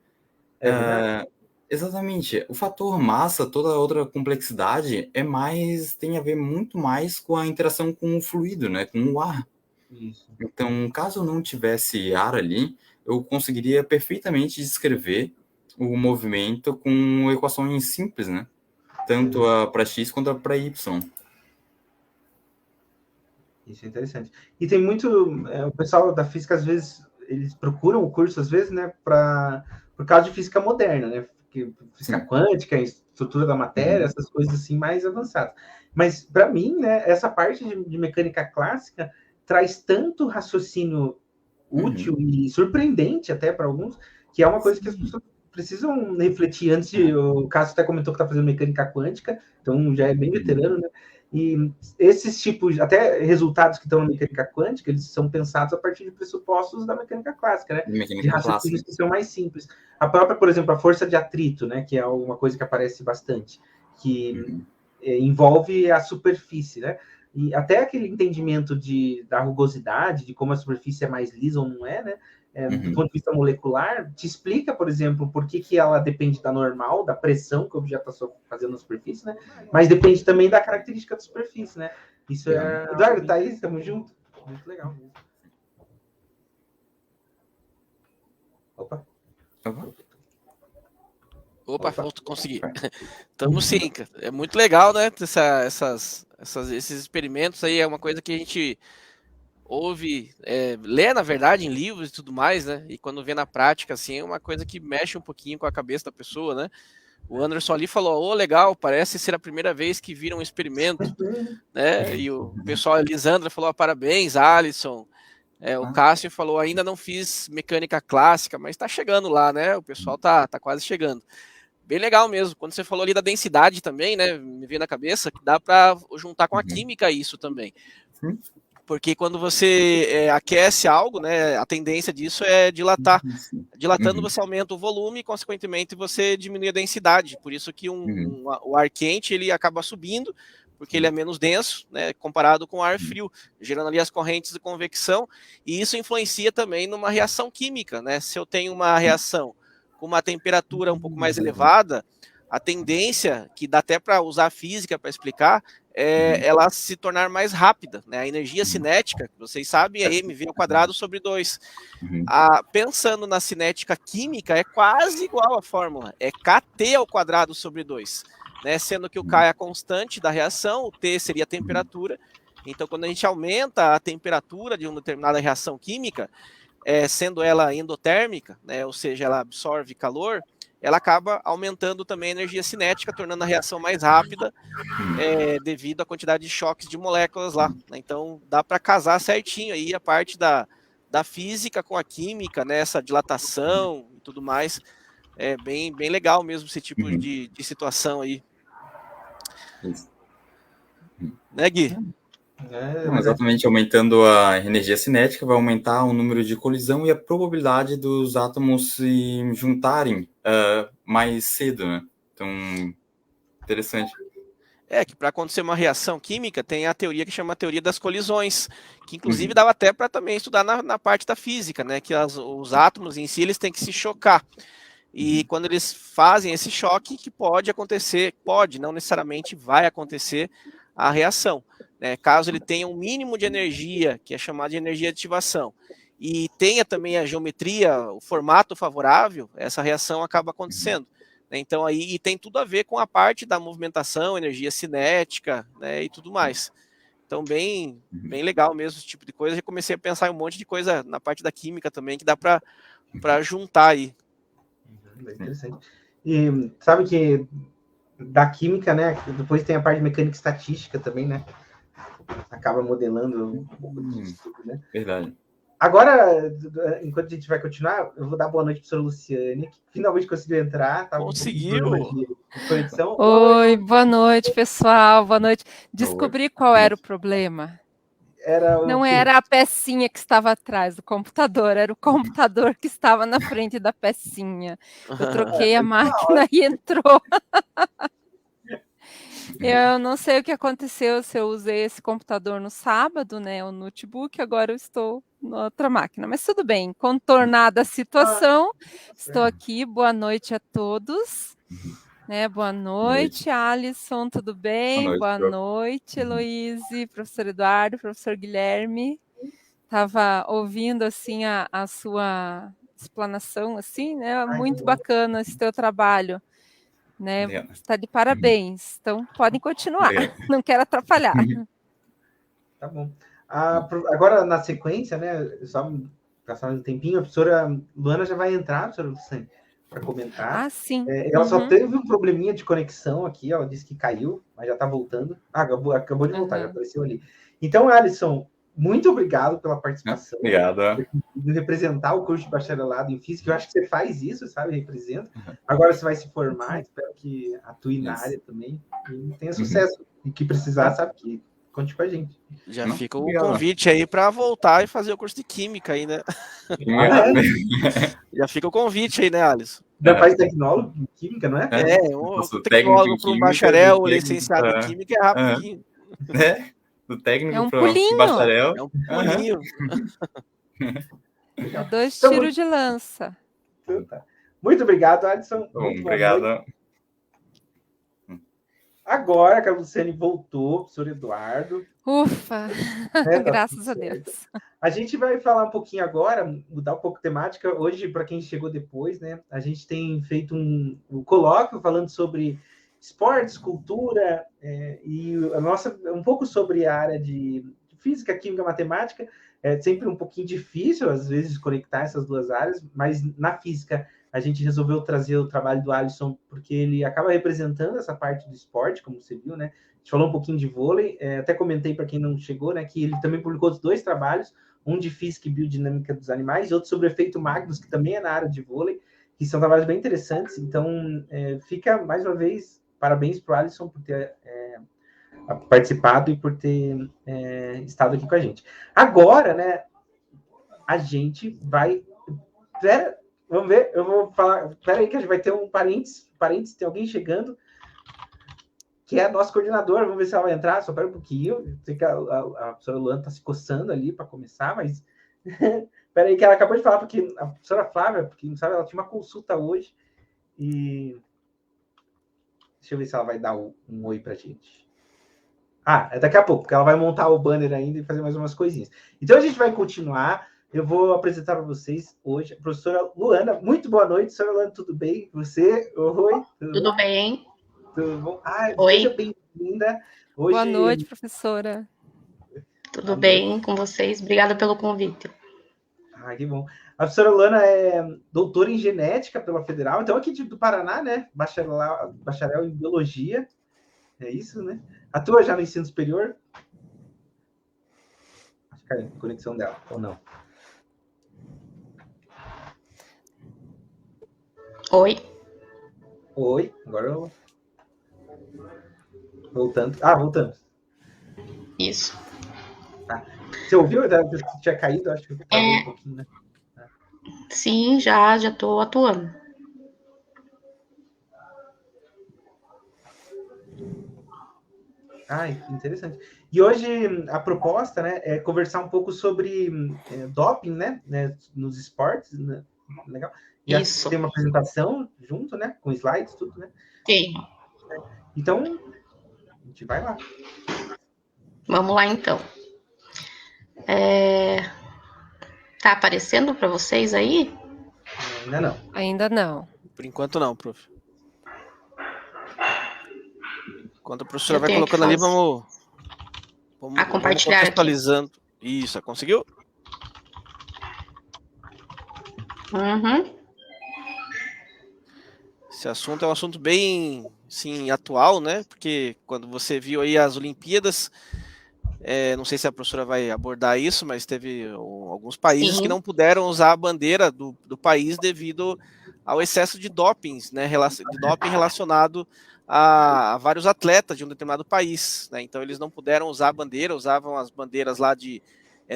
Exatamente. O fator massa, toda a outra complexidade, tem a ver muito mais com a interação com o fluido, né? Com o ar. Então, caso eu não tivesse ar ali, eu conseguiria perfeitamente descrever o movimento com equações simples, né? Tanto para x quanto para y. Isso é interessante. E tem muito... o pessoal da física, às vezes, eles procuram o curso, às vezes, né? Por causa de física moderna, né? Física quântica, estrutura da matéria, essas coisas assim mais avançadas. Mas, para mim, né, essa parte de mecânica clássica traz tanto raciocínio útil e surpreendente até para alguns, que é uma coisa que as pessoas precisam refletir antes de... O Cássio até comentou que está fazendo mecânica quântica, então já é bem veterano, né? E esses tipos, até resultados que estão na mecânica quântica, eles são pensados a partir de pressupostos da mecânica clássica, né? De raciocínios que são mais simples. A própria, por exemplo, a força de atrito, né? Que é uma coisa que aparece bastante, que envolve a superfície, né? E até aquele entendimento da rugosidade, de como a superfície é mais lisa ou não é, né? Do ponto de vista molecular, te explica, por exemplo, por que ela depende da normal, da pressão que o objeto está fazendo na superfície, né? Mas depende também da característica da superfície, né? Isso é... Eduardo, tá aí? Estamos juntos? Muito legal mesmo. Opa, consegui. Estamos sim, cara. É muito legal, né? Esses experimentos aí é uma coisa que a gente... ouve, lê, na verdade, em livros e tudo mais, né? E quando vê na prática, assim, é uma coisa que mexe um pouquinho com a cabeça da pessoa, né? O Anderson ali falou, ô, legal, parece ser a primeira vez que viram um experimento, né? E o pessoal, a Lisandra falou, parabéns, Alisson. O Cássio falou, ainda não fiz mecânica clássica, mas tá chegando lá, né? O pessoal tá quase chegando. Bem legal mesmo. Quando você falou ali da densidade também, né? Me veio na cabeça que dá para juntar com a química isso também. Porque quando você aquece algo, né, a tendência disso é dilatar. Dilatando, você aumenta o volume e, consequentemente, você diminui a densidade. Por isso que o ar quente ele acaba subindo, porque ele é menos denso, né, comparado com o ar frio, gerando ali as correntes de convecção. E isso influencia também numa reação química, né? Se eu tenho uma reação com uma temperatura um pouco mais elevada, a tendência, que dá até para usar a física para explicar, é ela se tornar mais rápida, né? A energia cinética, que vocês sabem, é mv² sobre 2. Pensando na cinética química, é quase igual a fórmula, é kT² sobre 2, né? Sendo que o K é a constante da reação, o T seria a temperatura. Então, quando a gente aumenta a temperatura de uma determinada reação química, sendo ela endotérmica, né? Ou seja, ela absorve calor, ela acaba aumentando também a energia cinética, tornando a reação mais rápida, devido à quantidade de choques de moléculas lá. Né? Então, dá para casar certinho aí a parte da física com a química, né? Essa dilatação e tudo mais. É bem legal mesmo esse tipo de situação aí. Né, Gui? Exatamente, aumentando a energia cinética, vai aumentar o número de colisão e a probabilidade dos átomos se juntarem mais cedo, né? Então, interessante. Que para acontecer uma reação química, tem a teoria que chama a teoria das colisões, que inclusive dava até para também estudar na parte da física, né? Que os átomos em si, eles têm que se chocar. E quando eles fazem esse choque, que pode acontecer, não necessariamente vai acontecer a reação. Né? Caso ele tenha um mínimo de energia, que é chamada de energia de ativação, e tenha também a geometria, o formato favorável, essa reação acaba acontecendo. Né? Então, aí e tem tudo a ver com a parte da movimentação, energia cinética, né, e tudo mais. Então, bem legal mesmo esse tipo de coisa. Eu comecei a pensar em um monte de coisa na parte da química também, que dá para juntar aí. Bem interessante. E sabe que da química, né? Depois tem a parte de mecânica estatística também, né? Acaba modelando um pouco disso tudo, né? Verdade. Agora, enquanto a gente vai continuar, eu vou dar boa noite para a senhora Luciane, que finalmente conseguiu entrar. Tá Conseguiu! De conexão. Oi, boa noite, pessoal. Boa noite. Descobri qual era o problema. Não era a pecinha que estava atrás do computador, era o computador que estava na frente da pecinha. Eu troquei a máquina e entrou. Eu não sei o que aconteceu, se eu usei esse computador no sábado, né, o notebook, agora eu estou na outra máquina. Mas tudo bem, contornada a situação, estou aqui, boa noite a todos. Né, boa noite, Alisson, tudo bem? Boa noite, Heloíse, professor Eduardo, professor Guilherme. Estava ouvindo assim a sua explanação, assim, né? Muito bacana esse teu trabalho, né? Está de parabéns. Então podem continuar. Não quero atrapalhar. Tá bom. Agora na sequência, né? Só passar um tempinho, a professora Luana já vai entrar, professora Luciane, para comentar. Sim. Ela só teve um probleminha de conexão aqui, ela disse que caiu, mas já está voltando. Acabou de voltar, já apareceu ali. Então, Alisson, muito obrigado pela participação. Obrigado. De representar o curso de bacharelado em física. Eu acho que você faz isso, sabe? Representa. Agora você vai se formar, espero que atue na área também e tenha sucesso. E que precisar, sabe que conte com a gente. Já fica o convite aí para voltar e fazer o curso de Química aí, né? Já fica o convite aí, né, Alisson? Já faz tecnólogo em Química, não é? O tecnólogo para um bacharel, licenciado em Química é rapidinho. Do técnico para o bacharel. É um pulinho. É 2 tiros de lança. Muito obrigado, Alisson. Obrigado. Agora que a Luciane voltou, professor Eduardo. Ufa! Graças a Deus. A gente vai falar um pouquinho agora, mudar um pouco a temática. Hoje, para quem chegou depois, né? A gente tem feito um colóquio falando sobre esportes, cultura, e um pouco sobre a área de física, química, matemática. É sempre um pouquinho difícil, às vezes, conectar essas duas áreas, mas na física a gente resolveu trazer o trabalho do Alisson, porque ele acaba representando essa parte do esporte, como você viu, né? A gente falou um pouquinho de vôlei, até comentei para quem não chegou, né, que ele também publicou os 2 trabalhos, um de física e biodinâmica dos animais, e outro sobre o efeito Magnus, que também é na área de vôlei, que são trabalhos bem interessantes. Então, fica, mais uma vez, parabéns para o Alisson por ter participado e por ter estado aqui com a gente. Agora, né, a gente vai... Vamos ver, eu vou falar... Espera aí que a gente vai ter um parênteses, tem alguém chegando, que é a nossa coordenadora. Vamos ver se ela vai entrar, só espera um pouquinho. Eu sei que a professora Luana está se coçando ali para começar, mas... Espera aí que ela acabou de falar, porque a professora Flávia, porque não sabe, ela tinha uma consulta hoje, e... Deixa eu ver se ela vai dar um oi para a gente. É daqui a pouco, porque ela vai montar o banner ainda e fazer mais umas coisinhas. Então, a gente vai continuar. Eu vou apresentar para vocês hoje a professora Luana. Muito boa noite, professora Luana, tudo bem? Você? Oi? Tudo bem? Tudo bom? Oi. Seja bem-vinda. Hoje... Boa noite, professora. Tudo bem com vocês? Obrigada pelo convite. Que bom. A professora Luana é doutora em genética pela Federal, então aqui do Paraná, né? Bacharel em biologia. É isso, né? Atua já no ensino superior? Acho que é a conexão dela, ou não? Oi. Oi, agora eu... Voltando. Voltando. Isso. Tá. Você ouviu? Tinha caído, acho que caiu um pouquinho, né? Sim, já estou atuando. Que interessante. E hoje a proposta, né, é conversar um pouco sobre doping, né, nos esportes, né? Legal. E Isso. tem uma apresentação junto, né, com slides, tudo, né? Tem. Então, a gente vai lá. Vamos lá, então. Tá aparecendo para vocês aí? Ainda não. Ainda não. Por enquanto não, prof. Enquanto a professora vai colocando ali, vamos compartilhar contextualizando. Aqui. Isso, conseguiu? Uhum. Esse assunto é um assunto bem, sim, atual, né? Porque quando você viu aí as Olimpíadas, não sei se a professora vai abordar isso, mas teve alguns países que não puderam usar a bandeira do país devido ao excesso de dopings, né? De doping relacionado a vários atletas de um determinado país, né? Então eles não puderam usar a bandeira, usavam as bandeiras lá de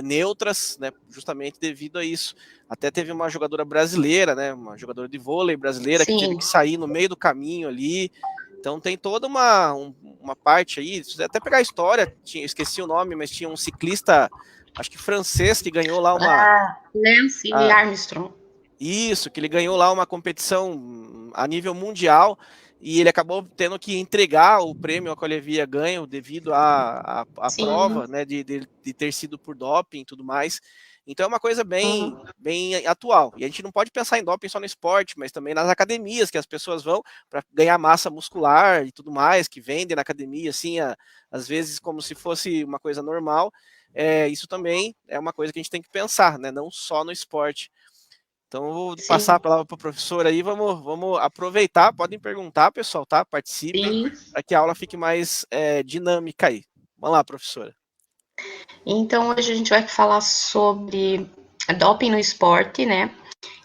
neutras, né? Justamente devido a isso. Até teve uma jogadora brasileira, né? Uma jogadora de vôlei brasileira que teve que sair no meio do caminho ali. Então tem toda uma parte aí, se você até pegar a história, esqueci o nome, mas tinha um ciclista, acho que francês, que ganhou lá uma... Lance Armstrong. Isso, que ele ganhou lá uma competição a nível mundial, e ele acabou tendo que entregar o prêmio que ele havia ganho devido à prova, né, de ter sido por doping e tudo mais. Então é uma coisa bem atual. E a gente não pode pensar em doping só no esporte, mas também nas academias, que as pessoas vão para ganhar massa muscular e tudo mais, que vendem na academia, assim, às vezes como se fosse uma coisa normal. Isso também é uma coisa que a gente tem que pensar, né, não só no esporte. Então eu vou passar a palavra para a professora aí, vamos aproveitar, podem perguntar, pessoal, tá? Participem, para que a aula fique mais dinâmica aí. Vamos lá, professora. Então, hoje a gente vai falar sobre doping no esporte, né?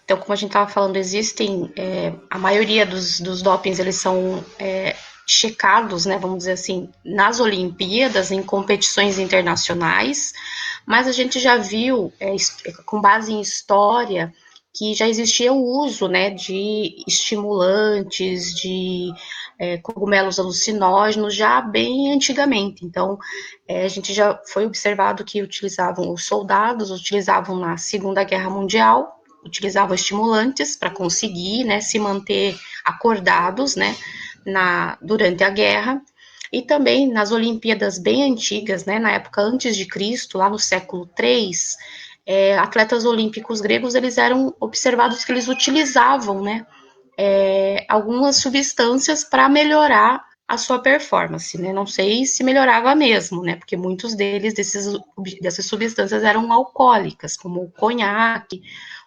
Então, como a gente estava falando, existem, a maioria dos dopings, eles são checados, né, vamos dizer assim, nas Olimpíadas, em competições internacionais, mas a gente já viu, com base em história, que já existia o uso, né, de estimulantes, de cogumelos alucinógenos já bem antigamente. Então, a gente já foi observado que os soldados utilizavam na Segunda Guerra Mundial, utilizavam estimulantes para conseguir, né, se manter acordados, né, durante a guerra. E também nas Olimpíadas bem antigas, né, na época antes de Cristo, lá no século III, atletas olímpicos gregos, eles eram observados que eles utilizavam, né, algumas substâncias para melhorar a sua performance, né? Não sei se melhorava mesmo, né? Porque muitos dessas substâncias eram alcoólicas, como o conhaque,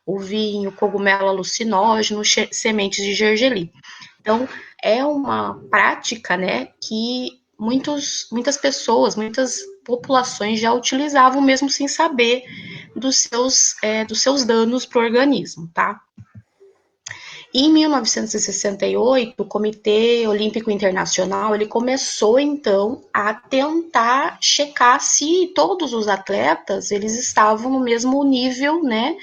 o vinho, cogumelo alucinógeno, sementes de gergelim. Então, é uma prática, né, que muitas pessoas, muitas populações já utilizavam mesmo sem saber dos seus danos para o organismo, tá? Em 1968, o Comitê Olímpico Internacional, ele começou, então, a tentar checar se todos os atletas, eles estavam no mesmo nível, né,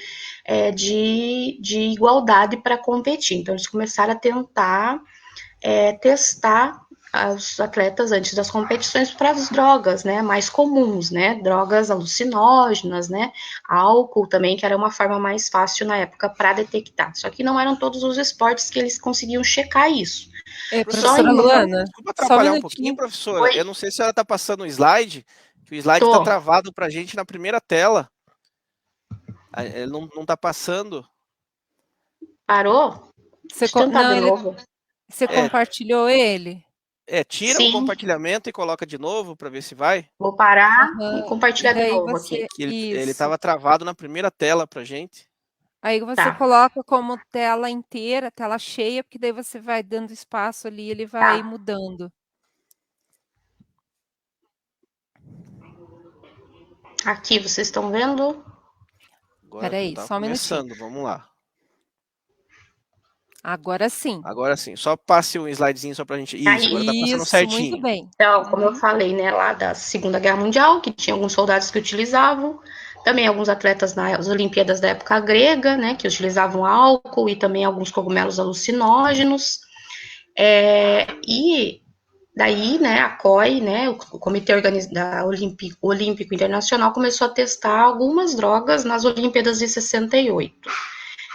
de igualdade para competir. Então, eles começaram a tentar testar os atletas antes das competições para as drogas, né, mais comuns, né, drogas alucinógenas, né, álcool também, que era uma forma mais fácil na época para detectar. Só que não eram todos os esportes que eles conseguiam checar isso. Professora Luana, desculpa atrapalhar um pouquinho, professora. Oi? Eu não sei se ela está passando o slide, que o slide está travado para a gente na primeira tela. Ele não está passando. Parou? Você compartilhou ele? Tira Sim. o compartilhamento e coloca de novo para ver se vai. Vou parar e compartilhar de novo aqui. Ele estava travado na primeira tela pra gente. Aí você coloca como tela inteira, tela cheia, porque daí você vai dando espaço ali e ele vai mudando. Aqui, vocês estão vendo? Peraí, só um minutinho. Vamos lá. Agora sim. Agora sim. Só passe um slidezinho só pra gente. Isso, agora tá passando certinho. Muito bem. Então, como eu falei, né, lá da Segunda Guerra Mundial, que tinha alguns soldados que utilizavam, também alguns atletas nas Olimpíadas da época grega, né, que utilizavam álcool e também alguns cogumelos alucinógenos. E daí, né, a COI, né, o Comitê Olímpico Internacional, começou a testar algumas drogas nas Olimpíadas de 68.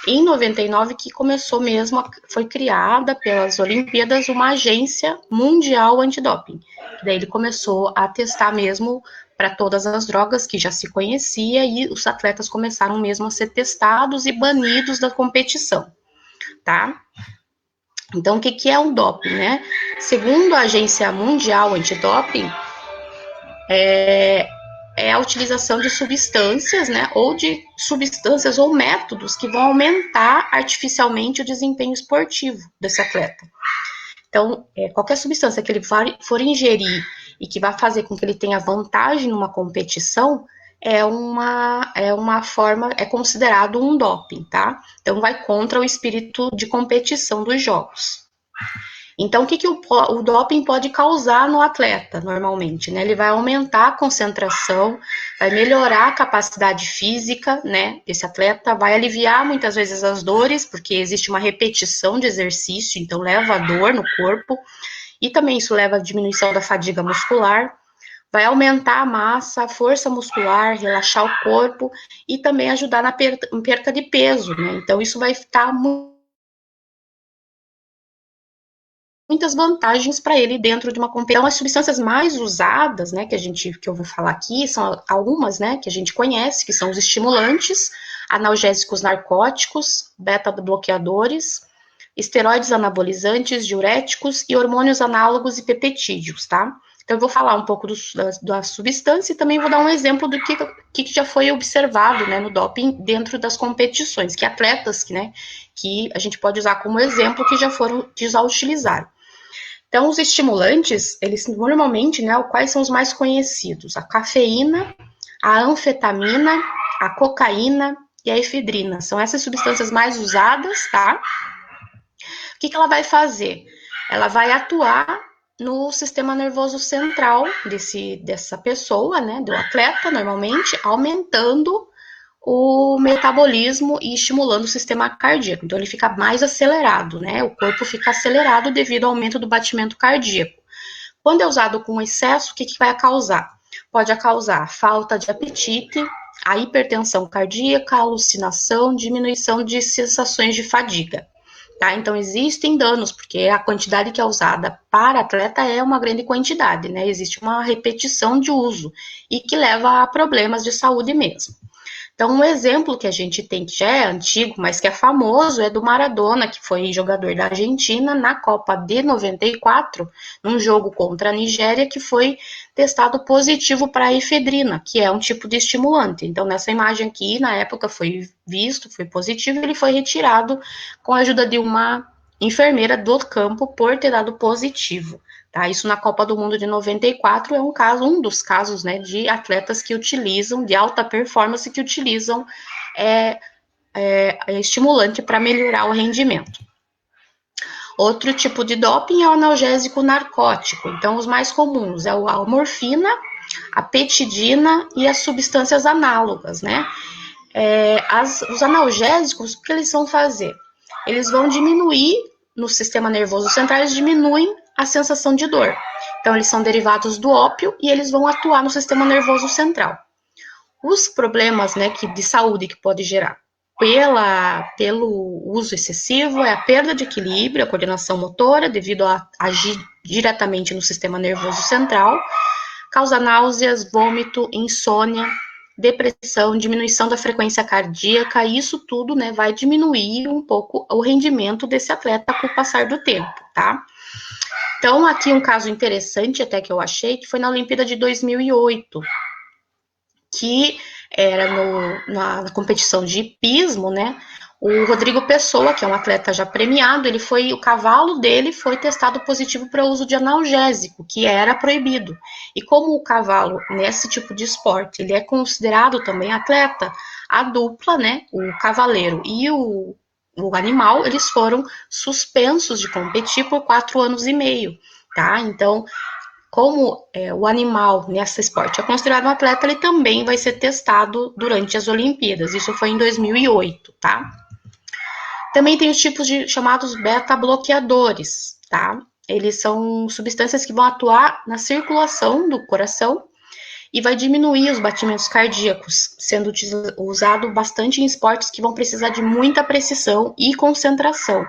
Em 99, que começou mesmo, foi criada pelas Olimpíadas uma agência mundial antidoping. Daí ele começou a testar mesmo para todas as drogas que já se conhecia e os atletas começaram mesmo a ser testados e banidos da competição, tá? Então, o que é um doping, né? Segundo a Agência Mundial Antidoping, é a utilização de substâncias, né, ou de substâncias ou métodos que vão aumentar artificialmente o desempenho esportivo desse atleta. Então, qualquer substância que ele for ingerir e que vai fazer com que ele tenha vantagem numa competição, é considerado um doping, tá? Então, vai contra o espírito de competição dos jogos. Então, o que o doping pode causar no atleta, normalmente, né? Ele vai aumentar a concentração, vai melhorar a capacidade física, né, desse atleta, vai aliviar muitas vezes as dores, porque existe uma repetição de exercício, então leva a dor no corpo, e também isso leva à diminuição da fadiga muscular, vai aumentar a massa, a força muscular, relaxar o corpo, e também ajudar na perca de peso, né? Então, isso vai estar muitas vantagens para ele dentro de uma competição. As substâncias mais usadas, né, que eu vou falar aqui, são algumas, né, que a gente conhece, que são os estimulantes, analgésicos narcóticos, beta-bloqueadores, esteroides anabolizantes, diuréticos e hormônios análogos e peptídeos, tá? Então, eu vou falar um pouco da substância e também vou dar um exemplo do que já foi observado, né, no doping dentro das competições, que atletas, né, que a gente pode usar como exemplo que já utilizaram. Então, os estimulantes, eles normalmente, né, quais são os mais conhecidos? A cafeína, a anfetamina, a cocaína e a efedrina. São essas substâncias mais usadas, tá? O que ela vai fazer? Ela vai atuar no sistema nervoso central dessa pessoa, né, do atleta, normalmente, aumentando o metabolismo e estimulando o sistema cardíaco. Então, ele fica mais acelerado, né? O corpo fica acelerado devido ao aumento do batimento cardíaco. Quando é usado com excesso, o que vai causar? Pode causar falta de apetite, a hipertensão cardíaca, alucinação, diminuição de sensações de fadiga. Tá? Então, existem danos, porque a quantidade que é usada para atleta é uma grande quantidade, né? Existe uma repetição de uso e que leva a problemas de saúde mesmo. Então, um exemplo que a gente tem, que já é antigo, mas que é famoso, é do Maradona, que foi jogador da Argentina na Copa de 94, num jogo contra a Nigéria, que foi testado positivo para a efedrina, que é um tipo de estimulante. Então, nessa imagem aqui, na época, foi visto, foi positivo, ele foi retirado com a ajuda de uma enfermeira do campo por ter dado positivo. Tá? Isso na Copa do Mundo de 94 é um dos casos, né, de atletas que utilizam, de alta performance, que utilizam estimulante para melhorar o rendimento. Outro tipo de doping é o analgésico narcótico. Então, os mais comuns é a morfina, a petidina e as substâncias análogas, né? Os analgésicos, o que eles vão fazer? Eles vão diminuir no sistema nervoso central, eles diminuem a sensação de dor. Então, eles são derivados do ópio e eles vão atuar no sistema nervoso central. Os problemas, né, de saúde que pode gerar pelo uso excessivo é a perda de equilíbrio, a coordenação motora, devido a agir diretamente no sistema nervoso central, causa náuseas, vômito, insônia, depressão, diminuição da frequência cardíaca, e isso tudo, né, vai diminuir um pouco o rendimento desse atleta com o passar do tempo, tá? Então, aqui um caso interessante até que eu achei, que foi na Olimpíada de 2008, que era na competição de hipismo, né? O Rodrigo Pessoa, que é um atleta já premiado, o cavalo dele foi testado positivo para uso de analgésico, que era proibido. E como o cavalo, nesse tipo de esporte, ele é considerado também atleta, a dupla, né? O cavaleiro e o animal, eles foram suspensos de competir por 4 anos e meio, tá? Então, como o animal nesse esporte é considerado um atleta, ele também vai ser testado durante as Olimpíadas. Isso foi em 2008, tá? Também tem os tipos de chamados beta-bloqueadores, tá? Eles são substâncias que vão atuar na circulação do coração e vai diminuir os batimentos cardíacos, sendo usado bastante em esportes que vão precisar de muita precisão e concentração,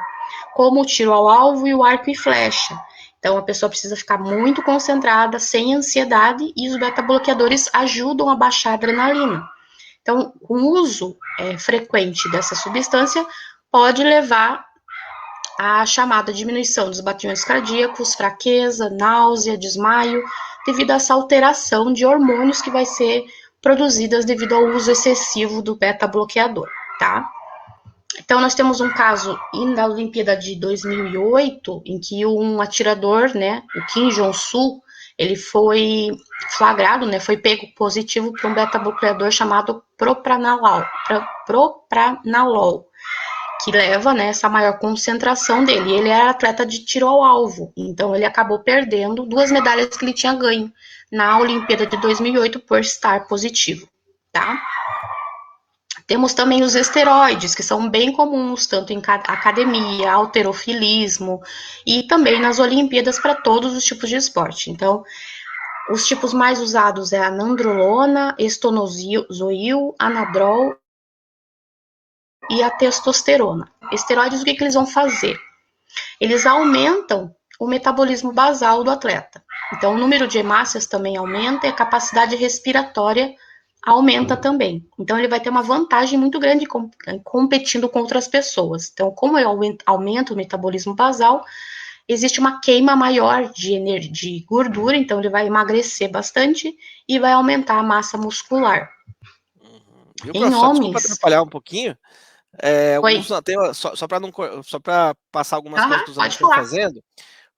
como o tiro ao alvo e o arco e flecha. Então, a pessoa precisa ficar muito concentrada, sem ansiedade, e os beta-bloqueadores ajudam a baixar a adrenalina. Então, o uso frequente dessa substância pode levar à chamada diminuição dos batimentos cardíacos, fraqueza, náusea, desmaio, devido a essa alteração de hormônios que vai ser produzidas devido ao uso excessivo do beta-bloqueador, tá? Então, nós temos um caso na Olimpíada de 2008, em que um atirador, né, o Kim Jong-soo, ele foi flagrado, né, foi pego positivo por um beta-bloqueador chamado propranolol, que leva, né, essa maior concentração dele. Ele era atleta de tiro ao alvo, então ele acabou perdendo 2 medalhas que ele tinha ganho na Olimpíada de 2008 por estar positivo, tá? Temos também os esteroides, que são bem comuns, tanto em academia, halterofilismo, e também nas Olimpíadas para todos os tipos de esporte. Então, os tipos mais usados é a nandrolona, estonozil, anadrol e a testosterona. Esteroides, o que eles vão fazer? Eles aumentam o metabolismo basal do atleta. Então, o número de hemácias também aumenta e a capacidade respiratória aumenta também. Então, ele vai ter uma vantagem muito grande competindo com outras pessoas. Então, como aumenta o metabolismo basal, existe uma queima maior de gordura, então ele vai emagrecer bastante e vai aumentar a massa muscular. Viu, professor? Desculpa atrapalhar um pouquinho. Só para passar algumas coisas que os alunos estão fazendo,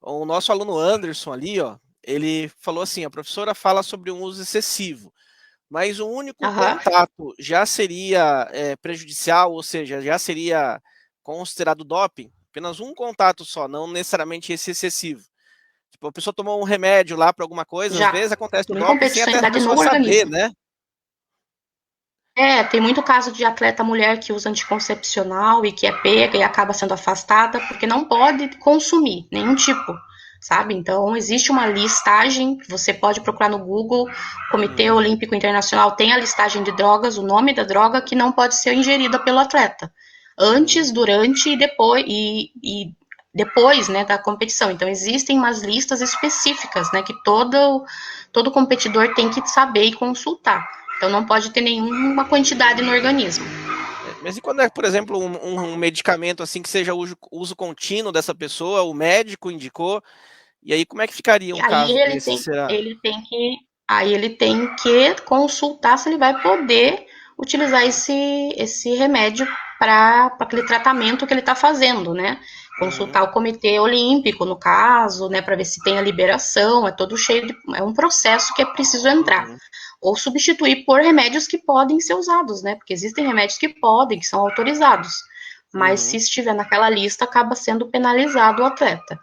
o nosso aluno Anderson ali, ó, ele falou assim, a professora fala sobre um uso excessivo, mas o único contato já seria prejudicial, ou seja, já seria considerado doping? Apenas um contato só, não necessariamente esse excessivo. Tipo, a pessoa tomou um remédio lá para alguma coisa, às vezes acontece o doping sem até a pessoa saber, né? Tem muito caso de atleta mulher que usa anticoncepcional e que é pega e acaba sendo afastada porque não pode consumir nenhum tipo, sabe? Então, existe uma listagem que você pode procurar no Google, Comitê Olímpico Internacional tem a listagem de drogas, o nome da droga que não pode ser ingerida pelo atleta, antes, durante e depois, né, da competição. Então, existem umas listas específicas, né, que todo competidor tem que saber e consultar. Então não pode ter nenhuma quantidade no organismo. Mas e quando é, por exemplo, um medicamento assim que seja uso contínuo dessa pessoa, o médico indicou, e aí como é que ficaria um caso desse? Será? Aí ele tem que consultar se ele vai poder utilizar esse remédio para aquele tratamento que ele está fazendo, né? Consultar o Comitê Olímpico, no caso, né, para ver se tem a liberação, é um processo que é preciso entrar. Ou substituir por remédios que podem ser usados, né? Porque existem remédios que podem, que são autorizados. Mas se estiver naquela lista, acaba sendo penalizado o atleta.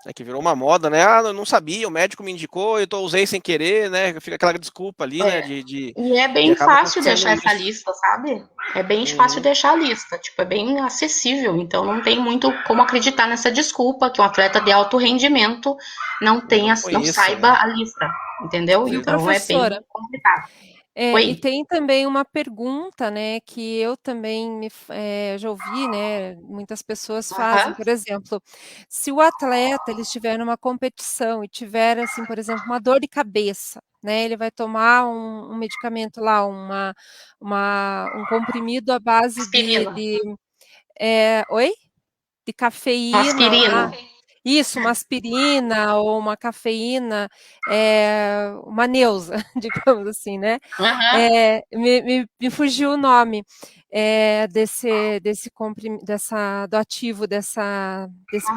É que virou uma moda, né? Ah, eu não sabia, o médico me indicou, eu usei sem querer, né? Fica aquela desculpa ali, né? E é bem fácil deixar essa lista, sabe? É bem fácil deixar a lista, tipo, é bem acessível, então não tem muito como acreditar nessa desculpa que um atleta de alto rendimento não saiba, né, a lista, entendeu? Então é bem complicado. E tem também uma pergunta, né, que eu também já ouvi, né, muitas pessoas fazem, por exemplo, se o atleta ele estiver numa competição e tiver, assim, por exemplo, uma dor de cabeça, né, ele vai tomar um medicamento lá, um comprimido à base de cafeína. Aspirina. Isso, uma aspirina ou uma cafeína, uma Neusa, digamos assim, né? Me fugiu o nome do ativo desse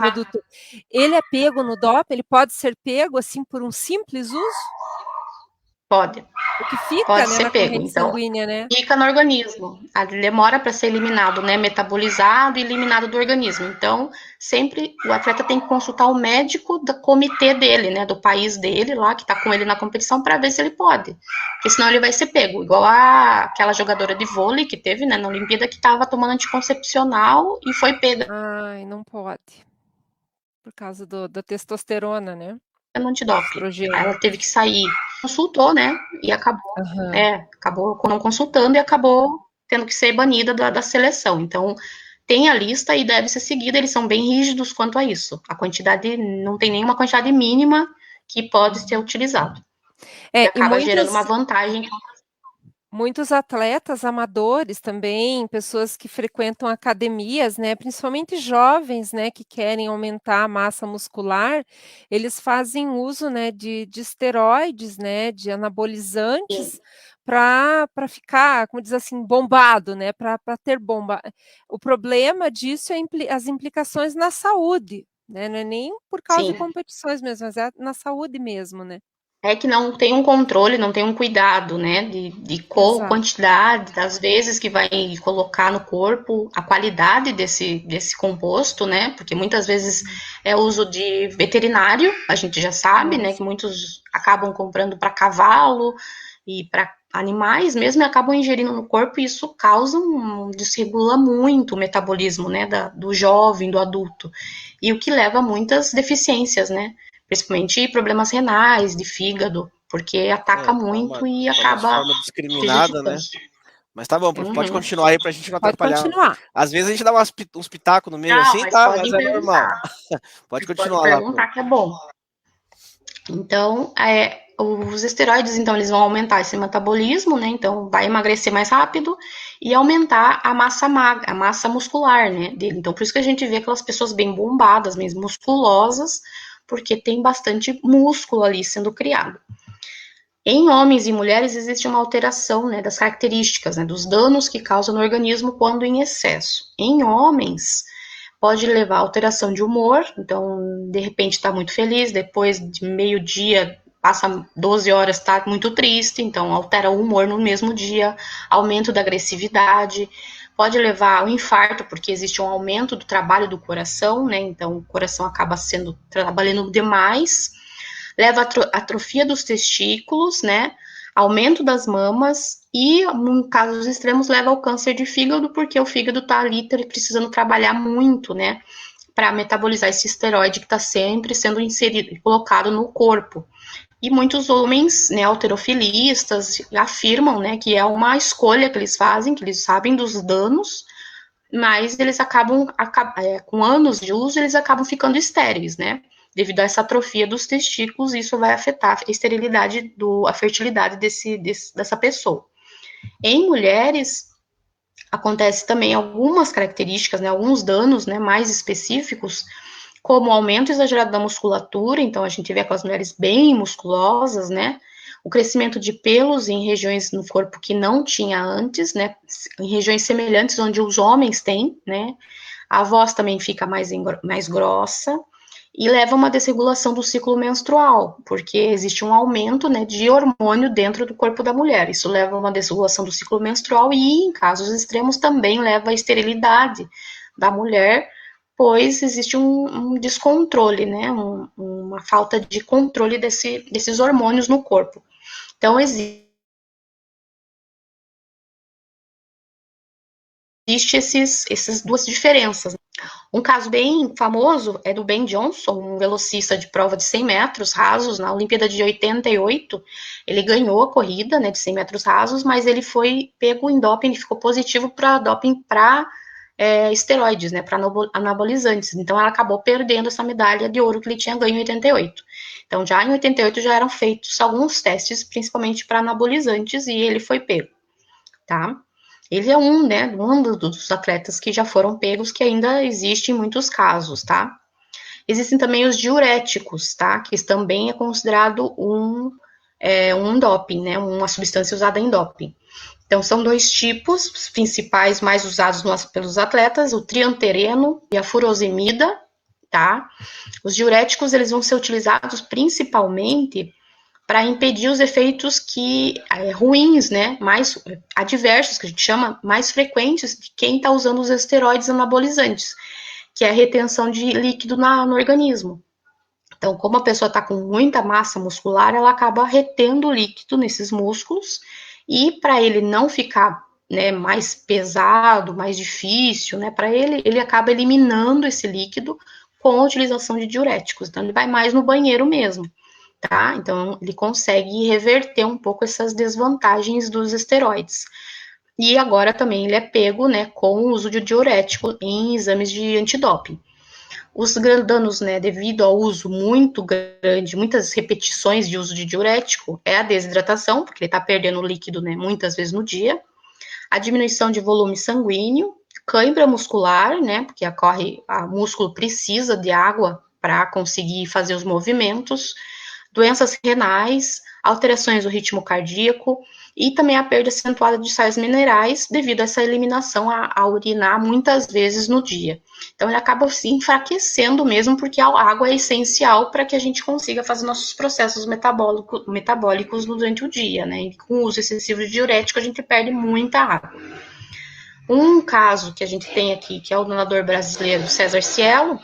produto. Ele é pego no doping? Ele pode ser pego assim por um simples uso? Pode. Porque fica, pode né, ser na pego, corrente então, sanguínea, né? Fica no organismo. Demora para ser eliminado, né? Metabolizado e eliminado do organismo. Então, sempre o atleta tem que consultar o médico do comitê dele, né? Do país dele lá, que está com ele na competição, para ver se ele pode. Porque senão ele vai ser pego. Igual aquela jogadora de vôlei que teve, né, na Olimpíada, que estava tomando anticoncepcional e foi pega. Ai, não pode. Por causa da testosterona, né? No antidoping. Ela teve que sair. Consultou, né? E acabou. Acabou não consultando e acabou tendo que ser banida da seleção. Então, tem a lista e deve ser seguida. Eles são bem rígidos quanto a isso. A quantidade, não tem nenhuma quantidade mínima que pode ser utilizado. E acaba gerando uma vantagem. Muitos atletas amadores também, pessoas que frequentam academias, né, principalmente jovens, né, que querem aumentar a massa muscular, eles fazem uso, né, de esteroides, né, de anabolizantes para ficar, como diz assim, bombado, né, para ter bomba. O problema disso é as implicações na saúde, né, não é nem por causa de competições mesmo, mas é na saúde mesmo, né. É que não tem um controle, não tem um cuidado, né, de quantidade, das vezes que vai colocar no corpo, a qualidade desse composto, né, porque muitas vezes é uso de veterinário, a gente já sabe, né, que muitos acabam comprando para cavalo e para animais mesmo e acabam ingerindo no corpo e isso desregula muito o metabolismo, né, do jovem, do adulto, e o que leva a muitas deficiências, né, principalmente problemas renais, de fígado, porque ataca muito e acaba de forma discriminada, né? Mas tá bom, pode continuar aí pra gente não atrapalhar. Pode continuar. Às vezes a gente dá uns pitacos no meio assim, tá? Mas é normal. Pode continuar lá. Pode perguntar que é bom. Então, os esteroides, então, eles vão aumentar esse metabolismo, né? Então, vai emagrecer mais rápido e aumentar a massa magra, a massa muscular, né? Dele. Então, por isso que a gente vê aquelas pessoas bem bombadas, mesmo musculosas, porque tem bastante músculo ali sendo criado. Em homens e mulheres existe uma alteração, né, das características, né, dos danos que causa no organismo quando em excesso. Em homens, pode levar a alteração de humor, então, de repente está muito feliz, depois de meio-dia, passa 12 horas, está muito triste, então altera o humor no mesmo dia, aumento da agressividade, pode levar ao infarto, porque existe um aumento do trabalho do coração, né? Então, o coração acaba trabalhando demais. Leva a atrofia dos testículos, né? Aumento das mamas e, em casos extremos, leva ao câncer de fígado, porque o fígado está ali precisando trabalhar muito, né? Para metabolizar esse esteroide que está sempre sendo inserido e colocado no corpo. E muitos homens, né, halterofilistas, afirmam, né, que é uma escolha que eles fazem, que eles sabem dos danos, mas eles acabam com anos de uso, eles acabam ficando estéreis, né, devido a essa atrofia dos testículos, isso vai afetar a esterilidade, a fertilidade dessa pessoa. Em mulheres, acontece também algumas características, né, alguns danos, né, mais específicos, como o aumento exagerado da musculatura, então a gente vê aquelas mulheres bem musculosas, né, o crescimento de pelos em regiões no corpo que não tinha antes, né, em regiões semelhantes onde os homens têm, né, a voz também fica mais grossa, e leva a uma desregulação do ciclo menstrual, porque existe um aumento, né, de hormônio dentro do corpo da mulher. Isso leva a uma desregulação do ciclo menstrual e, em casos extremos, também leva à esterilidade da mulher, pois existe um descontrole, né, uma falta de controle desses hormônios no corpo. Então, existe essas duas diferenças. Um caso bem famoso é do Ben Johnson, um velocista de prova de 100 metros rasos, na Olimpíada de 88. Ele ganhou a corrida, né, de 100 metros rasos, mas ele foi pego em doping, ele ficou positivo para doping para esteroides, né, para anabolizantes. Então, ela acabou perdendo essa medalha de ouro que ele tinha ganho em 88. Então, já em 88 já eram feitos alguns testes, principalmente para anabolizantes, e ele foi pego, tá? Ele é um dos atletas que já foram pegos, que ainda existe em muitos casos, tá? Existem também os diuréticos, tá? Que também é considerado um doping, né? Uma substância usada em doping. Então, são dois tipos, os principais mais usados pelos atletas, o triantereno e a furosemida, tá? Os diuréticos, eles vão ser utilizados principalmente para impedir os efeitos ruins, né, mais adversos, que a gente chama, mais frequentes de quem está usando os esteroides anabolizantes, que é a retenção de líquido no organismo. Então, como a pessoa está com muita massa muscular, ela acaba retendo líquido nesses músculos, e para ele não ficar, né, mais pesado, mais difícil, né, para ele acaba eliminando esse líquido com a utilização de diuréticos. Então, ele vai mais no banheiro mesmo. Tá? Então, ele consegue reverter um pouco essas desvantagens dos esteroides. E agora também ele é pego, né, com o uso de diurético em exames de antidoping. Os danos, né, devido ao uso muito grande, muitas repetições de uso de diurético, é a desidratação, porque ele está perdendo líquido, né, muitas vezes no dia, a diminuição de volume sanguíneo, cãibra muscular, né, porque o músculo precisa de água para conseguir fazer os movimentos, doenças renais, alterações do ritmo cardíaco e também a perda acentuada de sais minerais devido a essa eliminação a urinar muitas vezes no dia. Então, ele acaba se enfraquecendo mesmo, porque a água é essencial para que a gente consiga fazer nossos processos metabólicos durante o dia, né? E com o uso excessivo de diurético, a gente perde muita água. Um caso que a gente tem aqui, que é o nadador brasileiro César Cielo,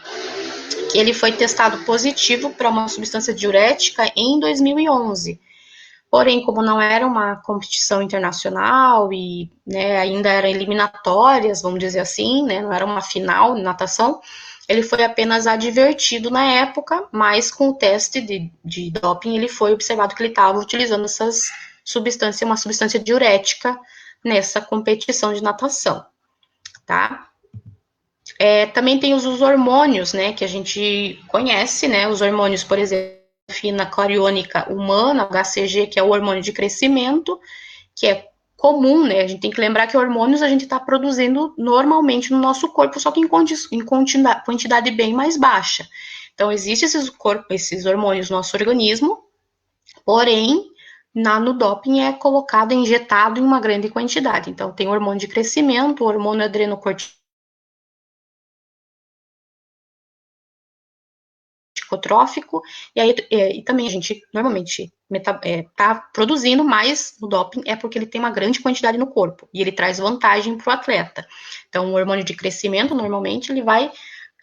que ele foi testado positivo para uma substância diurética em 2011. Porém, como não era uma competição internacional e, né, ainda eram eliminatórias, vamos dizer assim, né, não era uma final de natação, ele foi apenas advertido na época, mas com o teste de doping ele foi observado que ele estava utilizando uma substância diurética nessa competição de natação, tá? Também tem os hormônios, né, que a gente conhece, né, os hormônios, por exemplo, fina clariônica humana, HCG, que é o hormônio de crescimento, que é comum, né, a gente tem que lembrar que hormônios a gente está produzindo normalmente no nosso corpo, só que em quantidade bem mais baixa. Então, existem esses hormônios no nosso organismo, porém, no doping é colocado, injetado em uma grande quantidade. Então, tem o hormônio de crescimento, o hormônio adrenocorticoide, psicotrófico, e aí e também a gente normalmente está produzindo mais no doping, é porque ele tem uma grande quantidade no corpo, e ele traz vantagem para o atleta. Então, o hormônio de crescimento, normalmente, ele vai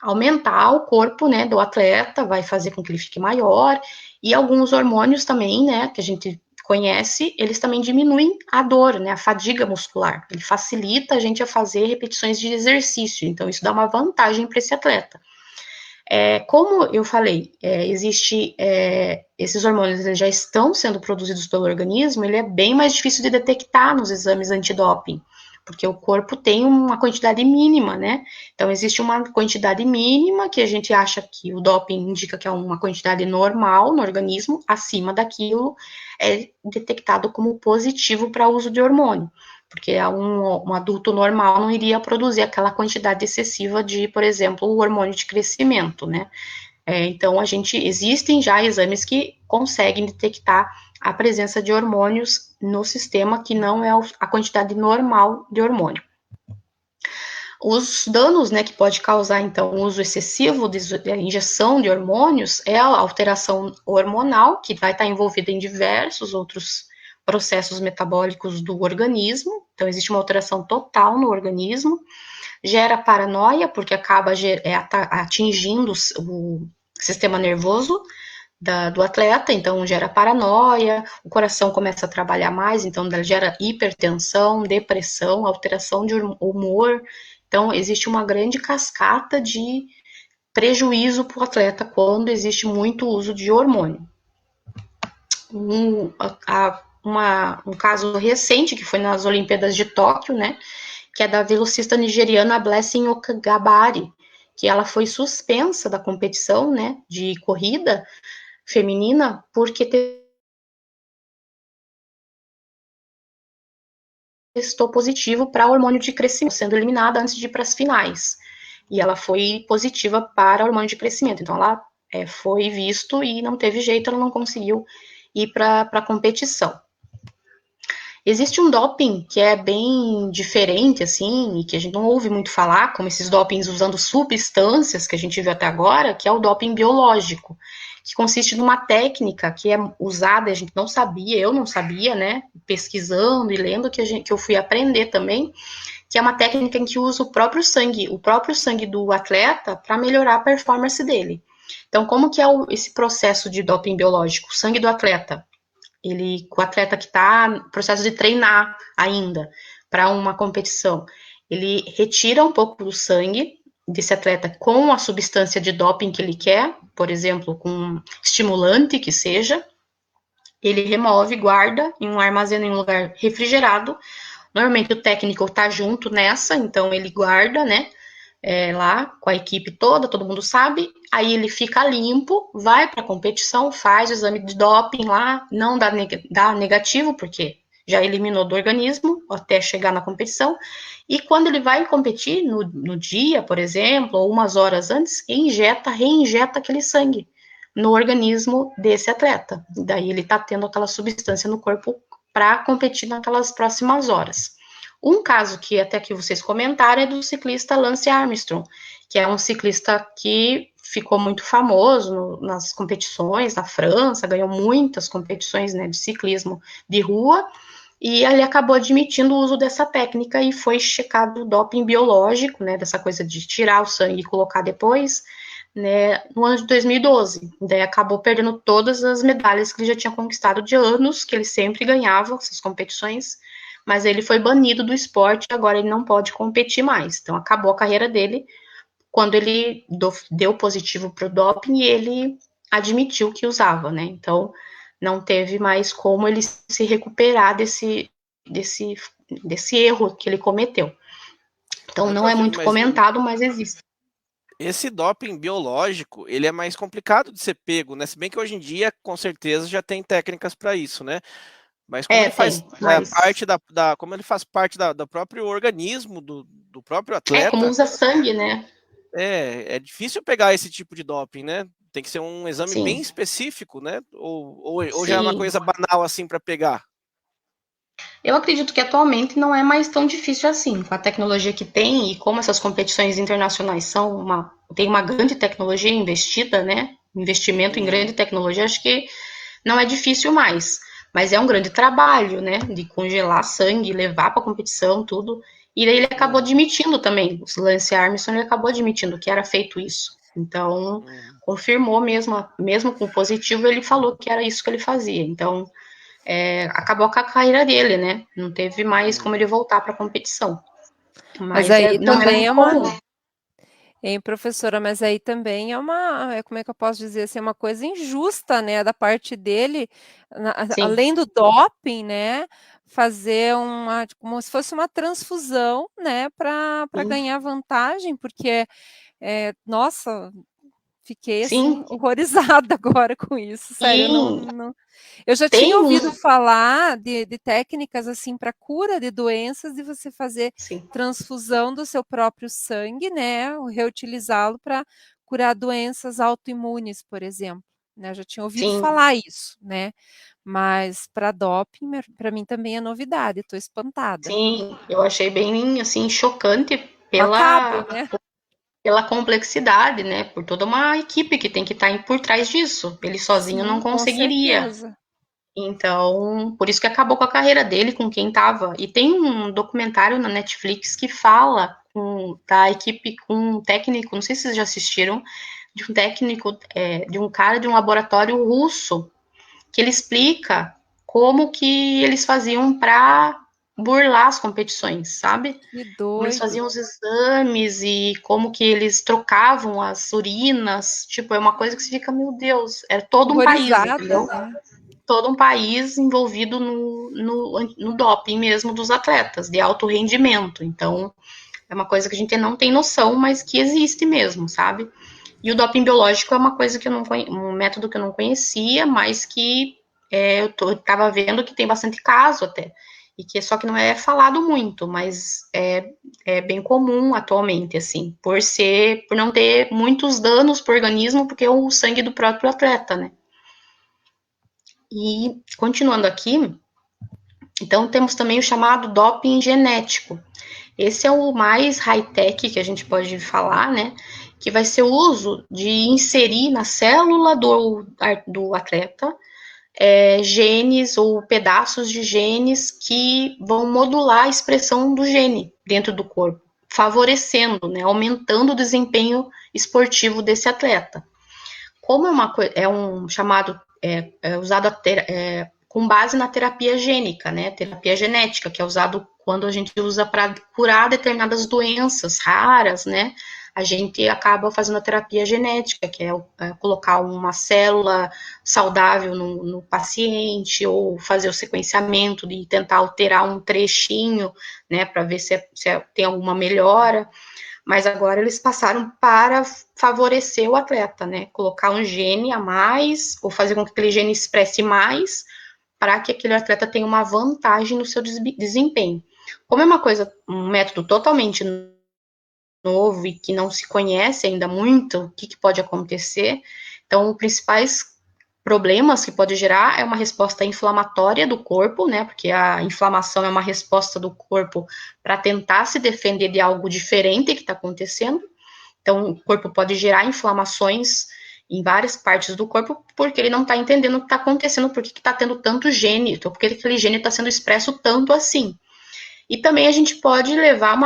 aumentar o corpo, né, do atleta, vai fazer com que ele fique maior, e alguns hormônios também, né, que a gente conhece, eles também diminuem a dor, né, a fadiga muscular. Ele facilita a gente a fazer repetições de exercício, então isso dá uma vantagem para esse atleta. Como eu falei, esses hormônios eles já estão sendo produzidos pelo organismo, ele é bem mais difícil de detectar nos exames antidoping, porque o corpo tem uma quantidade mínima, né? Então, existe uma quantidade mínima que a gente acha que o doping indica que é uma quantidade normal no organismo, acima daquilo é detectado como positivo para uso de hormônio, porque um adulto normal não iria produzir aquela quantidade excessiva de, por exemplo, o hormônio de crescimento, né? Então, existem já exames que conseguem detectar a presença de hormônios no sistema que não é a quantidade normal de hormônio. Os danos, né, que pode causar, então, o uso excessivo de injeção de hormônios é a alteração hormonal, que vai estar envolvida em diversos outros processos metabólicos do organismo. Então, existe uma alteração total no organismo. Gera paranoia, porque acaba atingindo o sistema nervoso do atleta, então gera paranoia, o coração começa a trabalhar mais, então gera hipertensão, depressão, alteração de humor. Então, existe uma grande cascata de prejuízo para o atleta quando existe muito uso de hormônio. Um caso recente, que foi nas Olimpíadas de Tóquio, né, que é da velocista nigeriana Blessing Okagabari, que ela foi suspensa da competição, né, de corrida feminina, porque testou positivo para hormônio de crescimento, sendo eliminada antes de ir para as finais. E ela foi positiva para hormônio de crescimento. Então, ela foi visto e não teve jeito, ela não conseguiu ir para a competição. Existe um doping que é bem diferente, assim, e que a gente não ouve muito falar, como esses dopings usando substâncias que a gente viu até agora, que é o doping biológico, que consiste numa técnica que é usada, a gente não sabia, eu não sabia, né, pesquisando e lendo, que eu fui aprender também, que é uma técnica em que usa o próprio sangue do atleta para melhorar a performance dele. Então, como que é esse processo de doping biológico? O sangue do atleta, o atleta que está no processo de treinar ainda para uma competição, ele retira um pouco do sangue desse atleta com a substância de doping que ele quer, por exemplo, com estimulante que seja, ele remove, guarda em um armazém em um lugar refrigerado. Normalmente o técnico está junto nessa, então ele guarda, né, lá com a equipe toda, todo mundo sabe, aí ele fica limpo, vai para a competição, faz o exame de doping lá, não dá negativo, porque já eliminou do organismo até chegar na competição, e quando ele vai competir, no dia, por exemplo, ou umas horas antes, reinjeta aquele sangue no organismo desse atleta. Daí ele está tendo aquela substância no corpo para competir naquelas próximas horas. Um caso que até que vocês comentaram é do ciclista Lance Armstrong, que é um ciclista que ficou muito famoso nas competições na França, ganhou muitas competições, né, de ciclismo de rua, e ele acabou admitindo o uso dessa técnica e foi checado o doping biológico, né, dessa coisa de tirar o sangue e colocar depois, né, no ano de 2012. Daí acabou perdendo todas as medalhas que ele já tinha conquistado de anos, que ele sempre ganhava essas competições, mas ele foi banido do esporte e agora ele não pode competir mais. Então, acabou a carreira dele quando ele deu positivo para o doping e ele admitiu que usava, né? Então, não teve mais como ele se recuperar desse erro que ele cometeu. Então, não é muito comentado, mas existe. Esse doping biológico, ele é mais complicado de ser pego, né? Se bem que hoje em dia, com certeza, já tem técnicas para isso, né? Mas como ele faz parte como ele faz parte do próprio organismo do próprio atleta. Como usa sangue, né? É difícil pegar esse tipo de doping, né? Tem que ser um exame bem específico, né? Ou já é uma coisa banal assim para pegar? Eu acredito que atualmente não é mais tão difícil assim, com a tecnologia que tem e como essas competições internacionais tem uma grande tecnologia investida, né? Investimento em grande tecnologia, acho que não é difícil mais. Mas é um grande trabalho, né? De congelar sangue, levar para a competição, tudo. E daí ele acabou admitindo também, o Lance Armstrong, ele acabou admitindo que era feito isso. Então, confirmou mesmo com o positivo, ele falou que era isso que ele fazia. Então, acabou com a carreira dele, né? Não teve mais como ele voltar para a competição. Mas aí também é uma... Hein, professora, mas aí também é como é que eu posso dizer assim, é uma coisa injusta, né, da parte dele, além do doping, né, fazer como se fosse uma transfusão, né, para ganhar vantagem, porque, nossa, fiquei assim, horrorizada agora com isso, sério, eu já tinha ouvido falar de técnicas assim para cura de doenças, de você fazer transfusão do seu próprio sangue, né, reutilizá-lo para curar doenças autoimunes, por exemplo, né, eu já tinha ouvido falar isso, né, mas para doping, para mim também é novidade, estou espantada. Sim, eu achei bem, assim, chocante Macabro, né? pela complexidade, né, por toda uma equipe que tem que estar por trás disso, ele sozinho não conseguiria. Com certeza. Então, por isso que acabou com a carreira dele, com quem tava. E tem um documentário na Netflix que fala da equipe, com um técnico, não sei se vocês já assistiram, de um técnico, de um cara de um laboratório russo, que ele explica como que eles faziam para burlar as competições, sabe? Que doido. Como eles faziam os exames e como que eles trocavam as urinas. Tipo, é uma coisa que você fica, meu Deus, é todo um país, entendeu? Né? Todo um país envolvido no doping mesmo dos atletas, de alto rendimento. Então, é uma coisa que a gente não tem noção, mas que existe mesmo, sabe? E o doping biológico é uma coisa que um método que eu não conhecia, mas que eu estava vendo que tem bastante caso até. E que só que não é falado muito, mas é bem comum atualmente, assim, por não ter muitos danos para o organismo, porque é o sangue do próprio atleta, né? E continuando aqui, então temos também o chamado doping genético. Esse é o mais high-tech que a gente pode falar, né? Que vai ser o uso de inserir na célula do atleta genes ou pedaços de genes que vão modular a expressão do gene dentro do corpo, favorecendo, né, aumentando o desempenho esportivo desse atleta. Como é um chamado usado com base na terapia gênica, né, terapia genética, que é usado quando a gente usa para curar determinadas doenças raras, né, a gente acaba fazendo a terapia genética, que é colocar uma célula saudável no paciente, ou fazer o sequenciamento de tentar alterar um trechinho, né, para ver se tem alguma melhora. Mas agora eles passaram para favorecer o atleta, né? Colocar um gene a mais, ou fazer com que aquele gene expresse mais, para que aquele atleta tenha uma vantagem no seu desempenho. Como é um método totalmente novo e que não se conhece ainda muito o que pode acontecer, então os principais problemas que pode gerar é uma resposta inflamatória do corpo, né? Porque a inflamação é uma resposta do corpo para tentar se defender de algo diferente que está acontecendo. Então, o corpo pode gerar inflamações em várias partes do corpo porque ele não está entendendo o que está acontecendo, por que está tendo tanto gene, então, porque aquele gene está sendo expresso tanto assim. E também a gente pode levar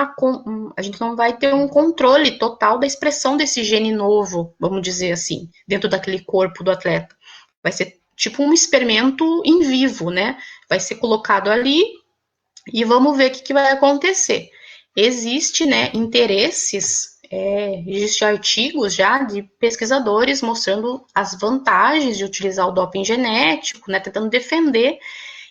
a gente não vai ter um controle total da expressão desse gene novo, vamos dizer assim, dentro daquele corpo do atleta. Vai ser tipo um experimento em vivo, né? Vai ser colocado ali e vamos ver o que vai acontecer. Existe, né, interesses, existem artigos já de pesquisadores mostrando as vantagens de utilizar o doping genético, né, tentando defender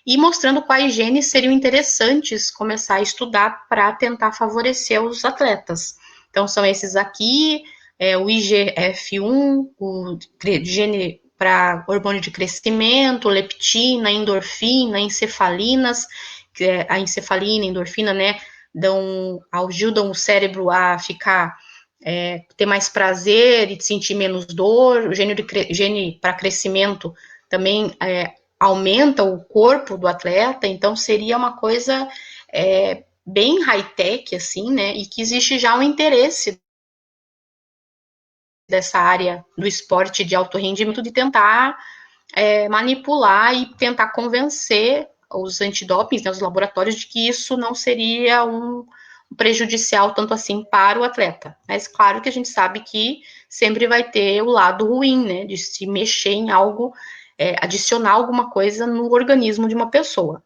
e mostrando quais genes seriam interessantes começar a estudar para tentar favorecer os atletas. Então, são esses aqui, o IGF-1, o gene para hormônio de crescimento, leptina, endorfina, encefalinas, que a encefalina, a endorfina, né, ajudam o cérebro a ficar, ter mais prazer e sentir menos dor. O gene para crescimento também aumenta o corpo do atleta, então seria uma coisa bem high-tech, assim, né, e que existe já um interesse dessa área do esporte de alto rendimento de tentar manipular e tentar convencer os antidopings, né, os laboratórios, de que isso não seria um prejudicial tanto assim para o atleta. Mas claro que a gente sabe que sempre vai ter o lado ruim, né, de se mexer em algo, adicionar alguma coisa no organismo de uma pessoa.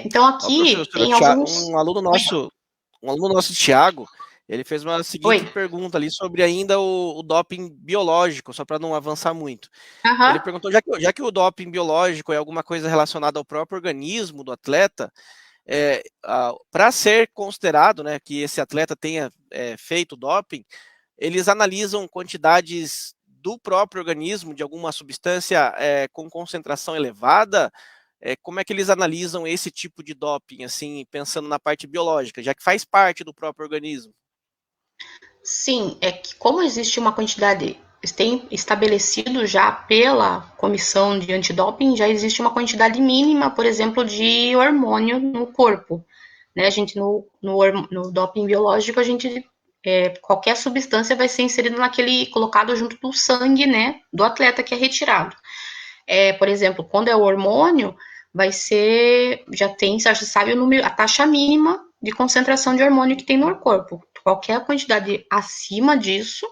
Então aqui tem alguns... Um aluno nosso, Thiago, Ele fez uma seguinte Oi. pergunta ali sobre ainda o doping biológico, só para não avançar muito. Aham. Ele perguntou, já que o doping biológico é alguma coisa relacionada ao próprio organismo do atleta, para ser considerado, né, que esse atleta tenha feito doping, eles analisam quantidades do próprio organismo de alguma substância com concentração elevada. Como é que eles analisam esse tipo de doping, assim, pensando na parte biológica, já que faz parte do próprio organismo? Sim, é que como existe uma quantidade, tem estabelecido já pela comissão de antidoping, já existe uma quantidade mínima, por exemplo, de hormônio no corpo. Né? A gente, no doping biológico, a gente qualquer substância vai ser inserida colocado junto do sangue, né, do atleta que é retirado. Por exemplo, quando é o hormônio, vai ser, já sabe o número, a taxa mínima de concentração de hormônio que tem no corpo. Qualquer quantidade acima disso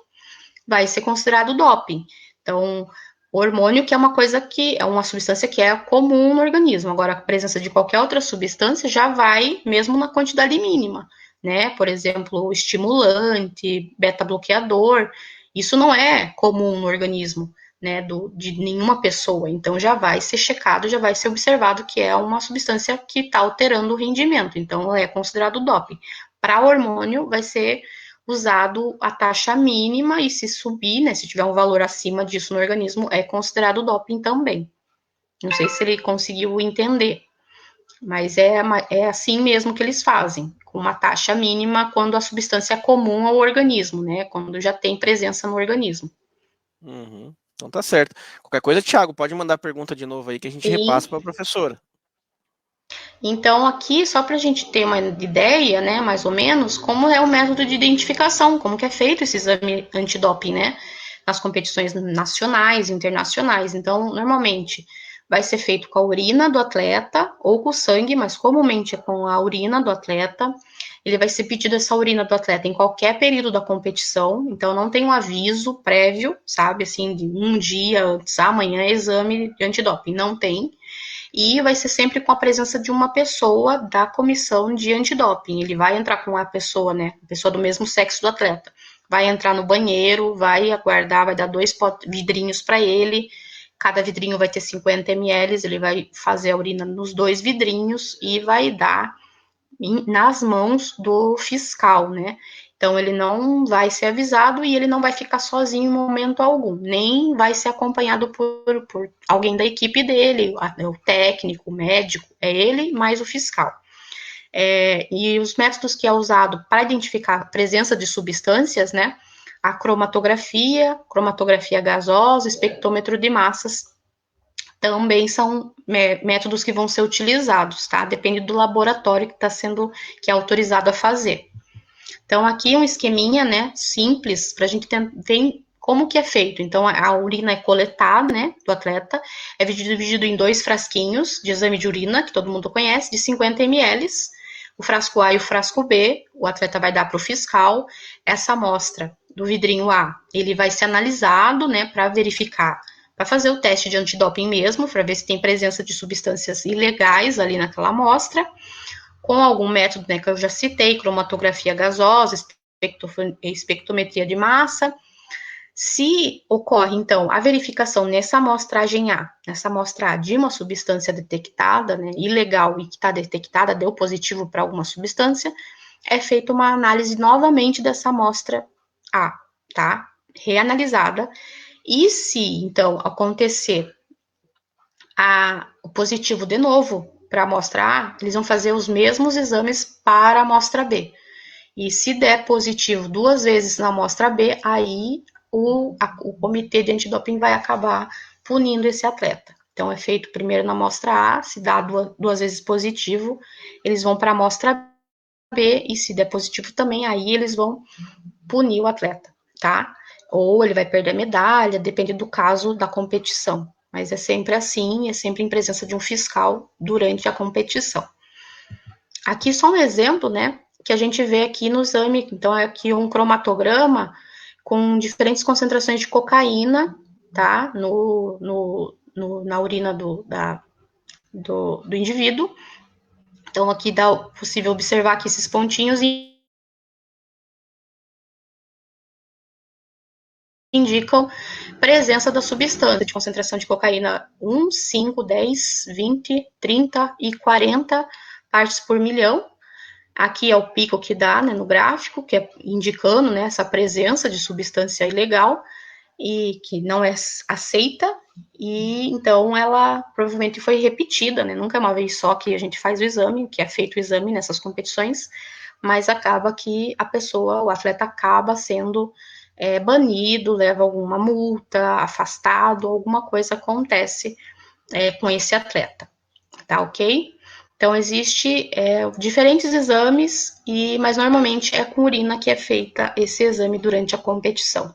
vai ser considerado doping. Então, o hormônio, que é uma coisa que é uma substância que é comum no organismo. Agora, a presença de qualquer outra substância já vai mesmo na quantidade mínima, né? Por exemplo, estimulante, beta-bloqueador, isso não é comum no organismo, né? De nenhuma pessoa. Então, já vai ser checado, já vai ser observado que é uma substância que está alterando o rendimento. Então, é considerado doping. Para hormônio, vai ser usado a taxa mínima e se subir, né, se tiver um valor acima disso no organismo, é considerado doping também. Não sei se ele conseguiu entender, mas é assim mesmo que eles fazem, com uma taxa mínima quando a substância é comum ao organismo, né, quando já tem presença no organismo. Uhum. Então tá certo. Qualquer coisa, Thiago, pode mandar a pergunta de novo aí que a gente repassa para a professora. Então, aqui, só para a gente ter uma ideia, né, mais ou menos, como é o método de identificação, como que é feito esse exame antidoping, né, nas competições nacionais e internacionais. Então, normalmente, vai ser feito com a urina do atleta ou com o sangue, mas comumente é com a urina do atleta. Ele vai ser pedido essa urina do atleta em qualquer período da competição, então não tem um aviso prévio, sabe, assim, de um dia antes, amanhã é exame de antidoping, não tem. E vai ser sempre com a presença de uma pessoa da comissão de antidoping. Ele vai entrar com a pessoa, né? A pessoa do mesmo sexo do atleta. Vai entrar no banheiro, vai aguardar, vai dar 2 vidrinhos para ele. Cada vidrinho vai ter 50 ml. Ele vai fazer a urina nos 2 vidrinhos e vai dar nas mãos do fiscal, né? Então, ele não vai ser avisado e ele não vai ficar sozinho em momento algum, nem vai ser acompanhado por alguém da equipe dele, o técnico, o médico, é ele mais o fiscal. E os métodos que é usado para identificar a presença de substâncias, né? A cromatografia gasosa, espectrômetro de massas, também são métodos que vão ser utilizados, tá? Depende do laboratório que é autorizado a fazer. Então, aqui um esqueminha, né, simples, para a gente ver como que é feito. Então, a urina é coletada, né, do atleta, é dividido em 2 frasquinhos de exame de urina, que todo mundo conhece, de 50 ml. O frasco A e o frasco B, o atleta vai dar para o fiscal. Essa amostra do vidrinho A, ele vai ser analisado, né, para verificar, para fazer o teste de antidoping mesmo, para ver se tem presença de substâncias ilegais ali naquela amostra, com algum método, né, que eu já citei, cromatografia gasosa, espectrometria de massa. Se ocorre, então, a verificação nessa amostragem A, nessa amostra A, de uma substância detectada, né, ilegal e que está detectada, deu positivo para alguma substância, é feita uma análise novamente dessa amostra A, tá? Reanalisada. E se, então, acontecer o positivo de novo para a amostra A, eles vão fazer os mesmos exames para a amostra B. E se der positivo 2 vezes na amostra B, aí o comitê de antidoping vai acabar punindo esse atleta. Então, é feito primeiro na amostra A, se dá 2 vezes positivo, eles vão para a amostra B, e se der positivo também, aí eles vão punir o atleta, tá? Ou ele vai perder a medalha, depende do caso da competição. Mas é sempre assim, é sempre em presença de um fiscal durante a competição. Aqui só um exemplo, né, que a gente vê aqui no exame. Então, é aqui um cromatograma com diferentes concentrações de cocaína, tá, na urina do indivíduo. Então, aqui dá possível observar que esses pontinhos indicam presença da substância, de concentração de cocaína 1, 5, 10, 20, 30 e 40 partes por milhão. Aqui é o pico que dá, né, no gráfico, que é indicando, né, essa presença de substância ilegal e que não é aceita, e então ela provavelmente foi repetida, né, nunca é uma vez só que a gente faz o exame, que é feito o exame nessas competições, mas acaba que a pessoa, o atleta acaba sendo banido, leva alguma multa, afastado, alguma coisa acontece com esse atleta, tá ok? Então, existe diferentes exames, mas normalmente é com urina que é feita esse exame durante a competição.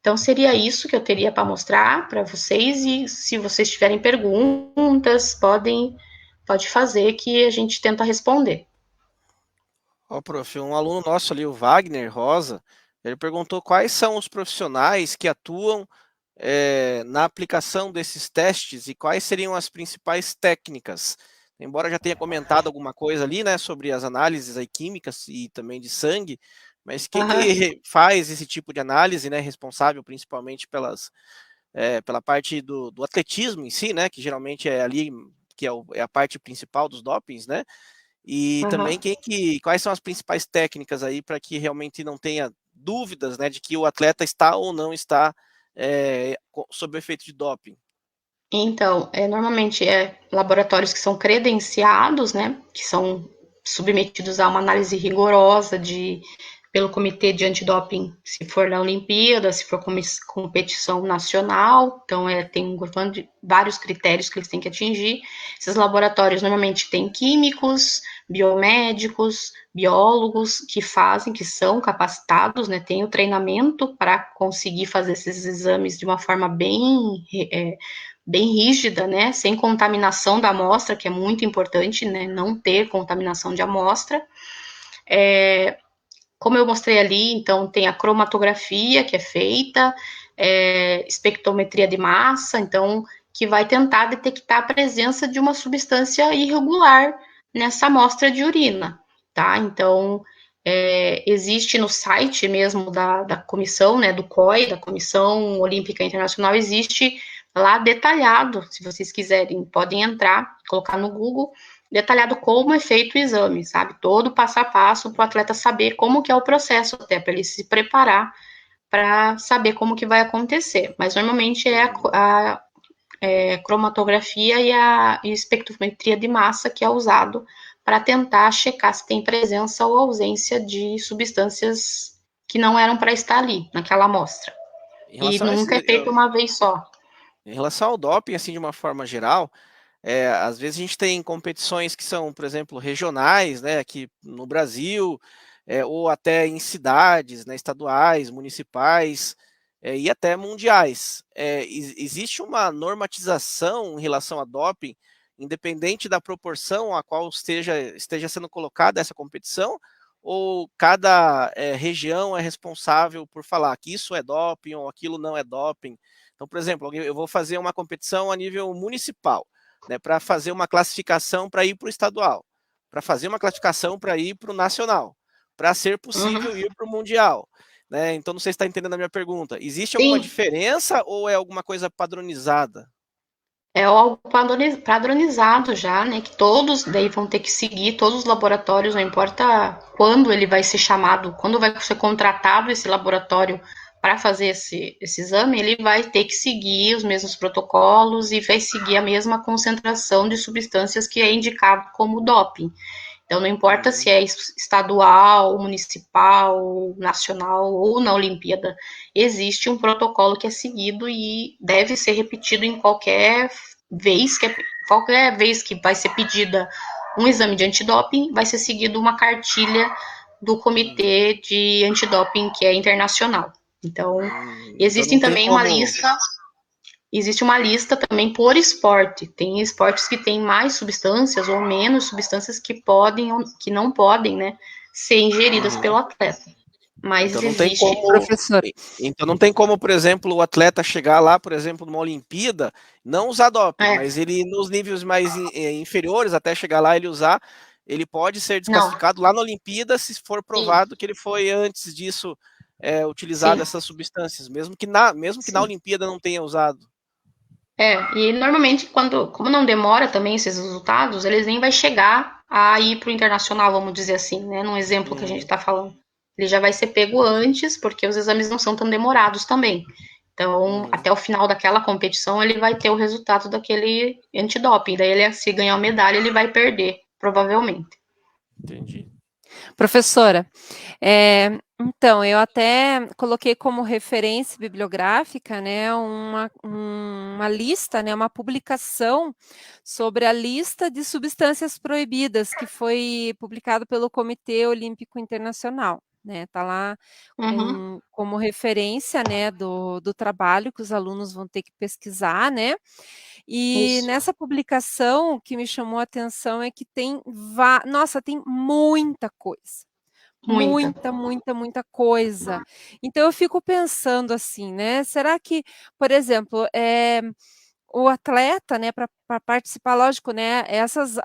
Então, seria isso que eu teria para mostrar para vocês, e se vocês tiverem perguntas, pode fazer que a gente tenta responder. Ó, prof, um aluno nosso ali, o Wagner Rosa, ele perguntou quais são os profissionais que atuam na aplicação desses testes e quais seriam as principais técnicas. Embora já tenha comentado alguma coisa ali, né, sobre as análises aí, químicas e também de sangue, mas quem que faz esse tipo de análise, né, responsável principalmente pela parte do atletismo em si, né, que geralmente é ali, que é a parte principal dos dopings, né, e também quais são as principais técnicas aí para que realmente não tenha dúvidas, né, de que o atleta está ou não está sob o efeito de doping. Então, normalmente laboratórios que são credenciados, né, que são submetidos a uma análise rigorosa pelo Comitê de Antidoping, se for na Olimpíada, se for competição nacional, então tem vários critérios que eles têm que atingir. Esses laboratórios normalmente têm químicos, biomédicos, biólogos que são capacitados, né, têm o treinamento para conseguir fazer esses exames de uma forma bem rígida, né, sem contaminação da amostra, que é muito importante, né, não ter contaminação de amostra. Como eu mostrei ali, então tem a cromatografia que é feita, espectrometria de massa, então que vai tentar detectar a presença de uma substância irregular nessa amostra de urina, tá? Então existe no site mesmo da comissão, né, do COI, da Comissão Olímpica Internacional, existe lá detalhado, se vocês quiserem, podem entrar, colocar no Google, detalhado como é feito o exame, sabe? Todo passo a passo para o atleta saber como que é o processo, até para ele se preparar para saber como que vai acontecer. Mas normalmente é a cromatografia e a espectrometria de massa que é usado para tentar checar se tem presença ou ausência de substâncias que não eram para estar ali, naquela amostra. E nunca é feito uma vez só. Em relação ao doping, assim, de uma forma geral, às vezes a gente tem competições que são, por exemplo, regionais, né, aqui no Brasil, ou até em cidades, né, estaduais, municipais, e até mundiais. Existe uma normatização em relação a doping, independente da proporção a qual esteja sendo colocada essa competição, ou cada região é responsável por falar que isso é doping ou aquilo não é doping? Então, por exemplo, eu vou fazer uma competição a nível municipal, né, para fazer uma classificação para ir para o estadual, para fazer uma classificação para ir para o nacional, para ser possível ir para o mundial. Né? Então, não sei se está entendendo a minha pergunta. Existe alguma diferença ou é alguma coisa padronizada? É algo padronizado já, né? Que todos daí vão ter que seguir, todos os laboratórios, não importa quando ele vai ser chamado, quando vai ser contratado esse laboratório para fazer esse exame, ele vai ter que seguir os mesmos protocolos e vai seguir a mesma concentração de substâncias que é indicado como doping. Então, não importa se é estadual, municipal, nacional ou na Olimpíada, existe um protocolo que é seguido e deve ser repetido em qualquer vez que vai ser pedida um exame de antidoping, vai ser seguido uma cartilha do Comitê de Antidoping, que é internacional. Então, existe também uma lista. Existe uma lista também por esporte. Tem esportes que têm mais substâncias ou menos substâncias que podem ou que não podem, né, ser ingeridas pelo atleta. Mas então não tem como, professor. Então não tem como, por exemplo, o atleta chegar lá, por exemplo, numa Olimpíada, não usar doping, mas ele nos níveis mais inferiores, até chegar lá ele usar, ele pode ser desclassificado lá na Olimpíada se for provado que ele foi antes disso utilizado Sim. essas substâncias, mesmo que na Olimpíada não tenha usado. E normalmente, como não demora também esses resultados, eles nem vai chegar a ir para o internacional, vamos dizer assim, né? Num exemplo que a gente está falando. Ele já vai ser pego antes, porque os exames não são tão demorados também. Então, até o final daquela competição, ele vai ter o resultado daquele antidoping. Daí, ele, se ganhar a medalha, ele vai perder, provavelmente. Entendi. Professora, então, eu até coloquei como referência bibliográfica, né, uma lista, né, uma publicação sobre a lista de substâncias proibidas que foi publicado pelo Comitê Olímpico Internacional, né, tá lá como referência, né, do trabalho que os alunos vão ter que pesquisar, né, e Isso. nessa publicação, o que me chamou a atenção é que tem tem muita coisa. Muita coisa. Então eu fico pensando assim, né, será que, por exemplo, o atleta, né, para participar, lógico, né, essa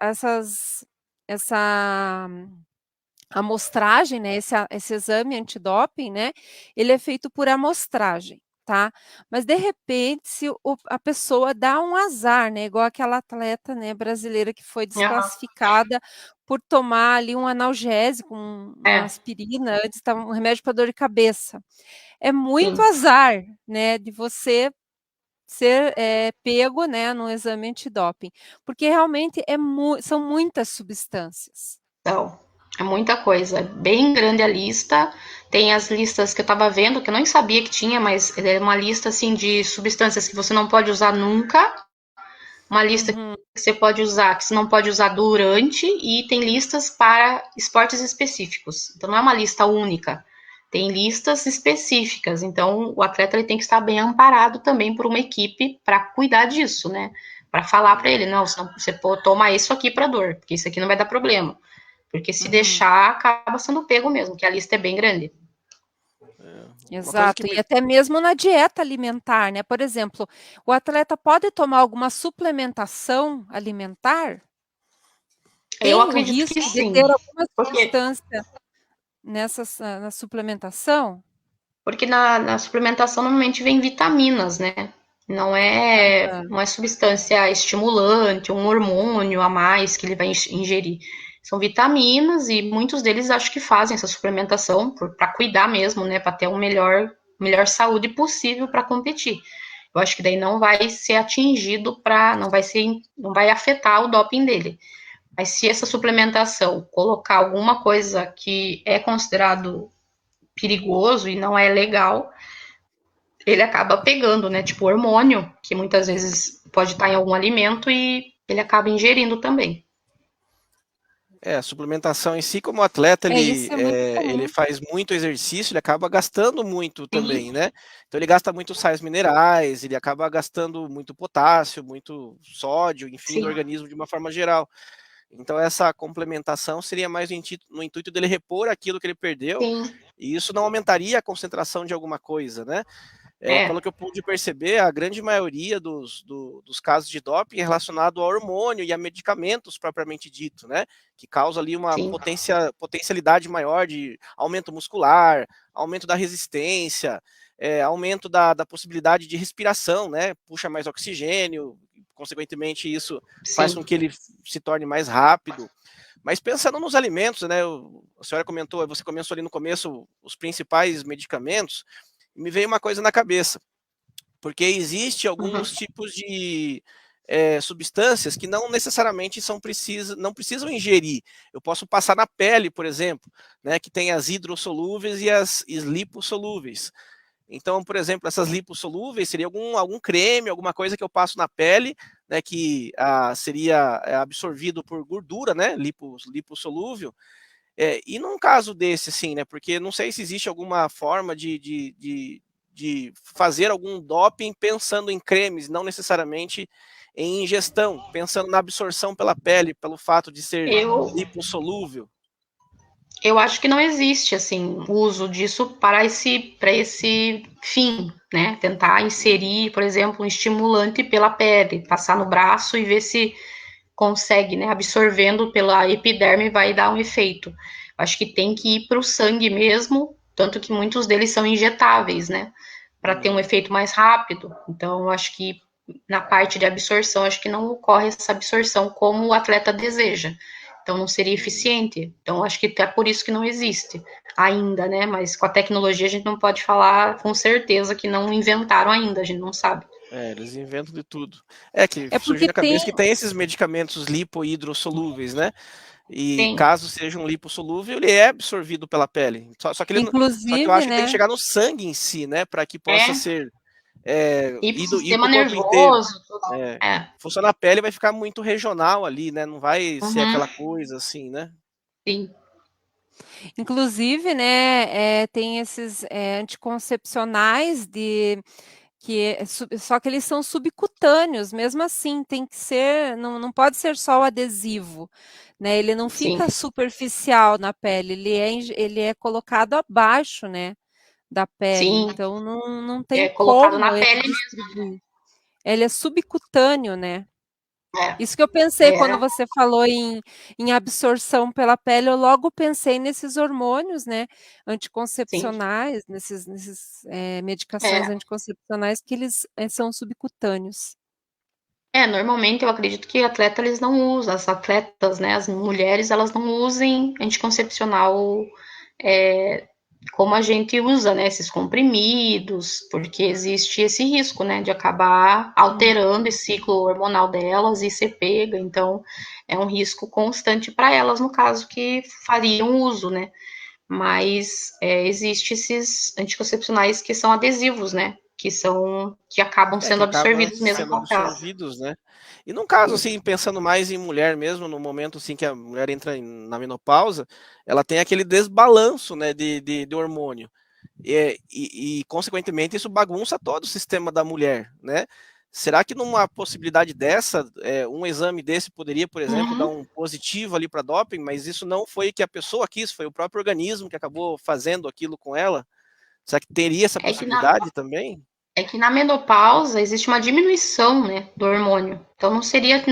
amostragem, né, esse exame antidoping, né, ele é feito por amostragem, tá? Mas de repente, se a pessoa dá um azar, né, igual aquela atleta, né, brasileira que foi desclassificada por tomar ali um analgésico, uma aspirina, antes estava um remédio para dor de cabeça. É muito azar, né, de você ser pego, né, no exame antidoping, porque realmente são muitas substâncias. Então, é muita coisa, é bem grande a lista. Tem as listas que eu estava vendo, que eu nem sabia que tinha, mas é uma lista assim de substâncias que você não pode usar nunca, uma lista que você pode usar, que você não pode usar durante, e tem listas para esportes específicos. Então não é uma lista única, tem listas específicas. Então o atleta ele tem que estar bem amparado também por uma equipe para cuidar disso, né? Para falar para ele, não, você pode tomar isso aqui para dor, porque isso aqui não vai dar problema. Porque se deixar, acaba sendo pego mesmo, que a lista é bem grande. Exato, e até mesmo na dieta alimentar, né? Por exemplo, o atleta pode tomar alguma suplementação alimentar? Tem Eu o acredito risco que de sim. ter alguma Porque substância na suplementação? Porque na suplementação normalmente vem vitaminas, né? Não é substância estimulante, um hormônio a mais que ele vai ingerir. São vitaminas e muitos deles acho que fazem essa suplementação para cuidar mesmo, né? Para ter melhor saúde possível para competir. Eu acho que daí não vai ser atingido não vai afetar o doping dele. Mas se essa suplementação colocar alguma coisa que é considerado perigoso e não é legal, ele acaba pegando, né? Tipo hormônio, que muitas vezes pode estar em algum alimento e ele acaba ingerindo também. A suplementação em si, como atleta, Isso é muito ele comum. faz muito exercício, ele acaba gastando muito também, né? Então ele gasta muito sais minerais, ele acaba gastando muito potássio, muito sódio, enfim, do organismo de uma forma geral. Então essa complementação seria mais no intuito dele repor aquilo que ele perdeu, e isso não aumentaria a concentração de alguma coisa, né? Pelo que eu pude perceber, a grande maioria dos casos de doping é relacionado ao hormônio e a medicamentos propriamente dito, né? Que causa ali uma potencialidade maior de aumento muscular, aumento da resistência, aumento da possibilidade de respiração, né? Puxa mais oxigênio, consequentemente isso faz com que ele se torne mais rápido. Mas pensando nos alimentos, né? A senhora comentou, você começou ali no começo os principais medicamentos. Me veio uma coisa na cabeça, porque existe alguns tipos de substâncias que não necessariamente não precisam ingerir. Eu posso passar na pele, por exemplo, né, que tem as hidrossolúveis e as lipossolúveis. Então, por exemplo, essas lipossolúveis seria algum creme, alguma coisa que eu passo na pele, né, que seria absorvido por gordura, né, lipossolúvel. E num caso desse, assim, né? Porque não sei se existe alguma forma de fazer algum doping pensando em cremes, não necessariamente em ingestão, pensando na absorção pela pele, pelo fato de ser lipossolúvel. Eu acho que não existe, assim, o uso disso para esse fim, né? Tentar inserir, por exemplo, um estimulante pela pele, passar no braço e ver se consegue, né? Absorvendo pela epiderme vai dar um efeito. Acho que tem que ir para o sangue mesmo, tanto que muitos deles são injetáveis, né, para ter um efeito mais rápido. Então, eu acho que na parte de absorção, acho que não ocorre essa absorção como o atleta deseja. Então, não seria eficiente. Então, acho que é por isso que não existe ainda, né? Mas com a tecnologia, a gente não pode falar com certeza que não inventaram ainda, a gente não sabe. Eles inventam de tudo. Que É surge porque na cabeça que tem esses medicamentos lipo-hidrossolúveis, né? E Sim. caso seja um lipossolúvel, ele é absorvido pela pele. Só que eu inclusive, acho que tem que né? chegar no sangue em si, né? Para que possa ser E pro ir sistema pro corpo inteiro. nervoso, tudo. Funciona na pele, vai ficar muito regional ali, né? Não vai ser Uhum. aquela coisa assim, né? Sim. Inclusive, né, tem esses anticoncepcionais só que eles são subcutâneos, mesmo assim, tem que ser, não pode ser só o adesivo, né? Ele não Sim. fica superficial na pele, ele é colocado abaixo, né, da pele, Sim. então não tem É colocado como na ele pele mesmo. distribuir. Ele é subcutâneo, né? É. Isso que eu pensei quando você falou em absorção pela pele, eu logo pensei nesses hormônios, né, anticoncepcionais, nesses medicações anticoncepcionais que eles são subcutâneos. Normalmente eu acredito que atleta eles não usam, as atletas, né, as mulheres, elas não usem anticoncepcional como a gente usa, né, esses comprimidos, porque existe esse risco, né, de acabar alterando esse ciclo hormonal delas e ser pega, então é um risco constante para elas, no caso, que fariam uso, né, mas existe esses anticoncepcionais que são adesivos, né, que acabam Que sendo acaba absorvidos mesmo sendo com a pele. absorvidos, né? E num caso, assim, pensando mais em mulher mesmo, no momento, assim, que a mulher entra na menopausa, ela tem aquele desbalanço, né, de hormônio. Consequentemente, isso bagunça todo o sistema da mulher, né? Será que numa possibilidade dessa, um exame desse poderia, por exemplo, dar um positivo ali para doping, mas isso não foi que a pessoa quis, foi o próprio organismo que acabou fazendo aquilo com ela? Será que teria essa possibilidade também? É que na menopausa existe uma diminuição, né, do hormônio. Então não seria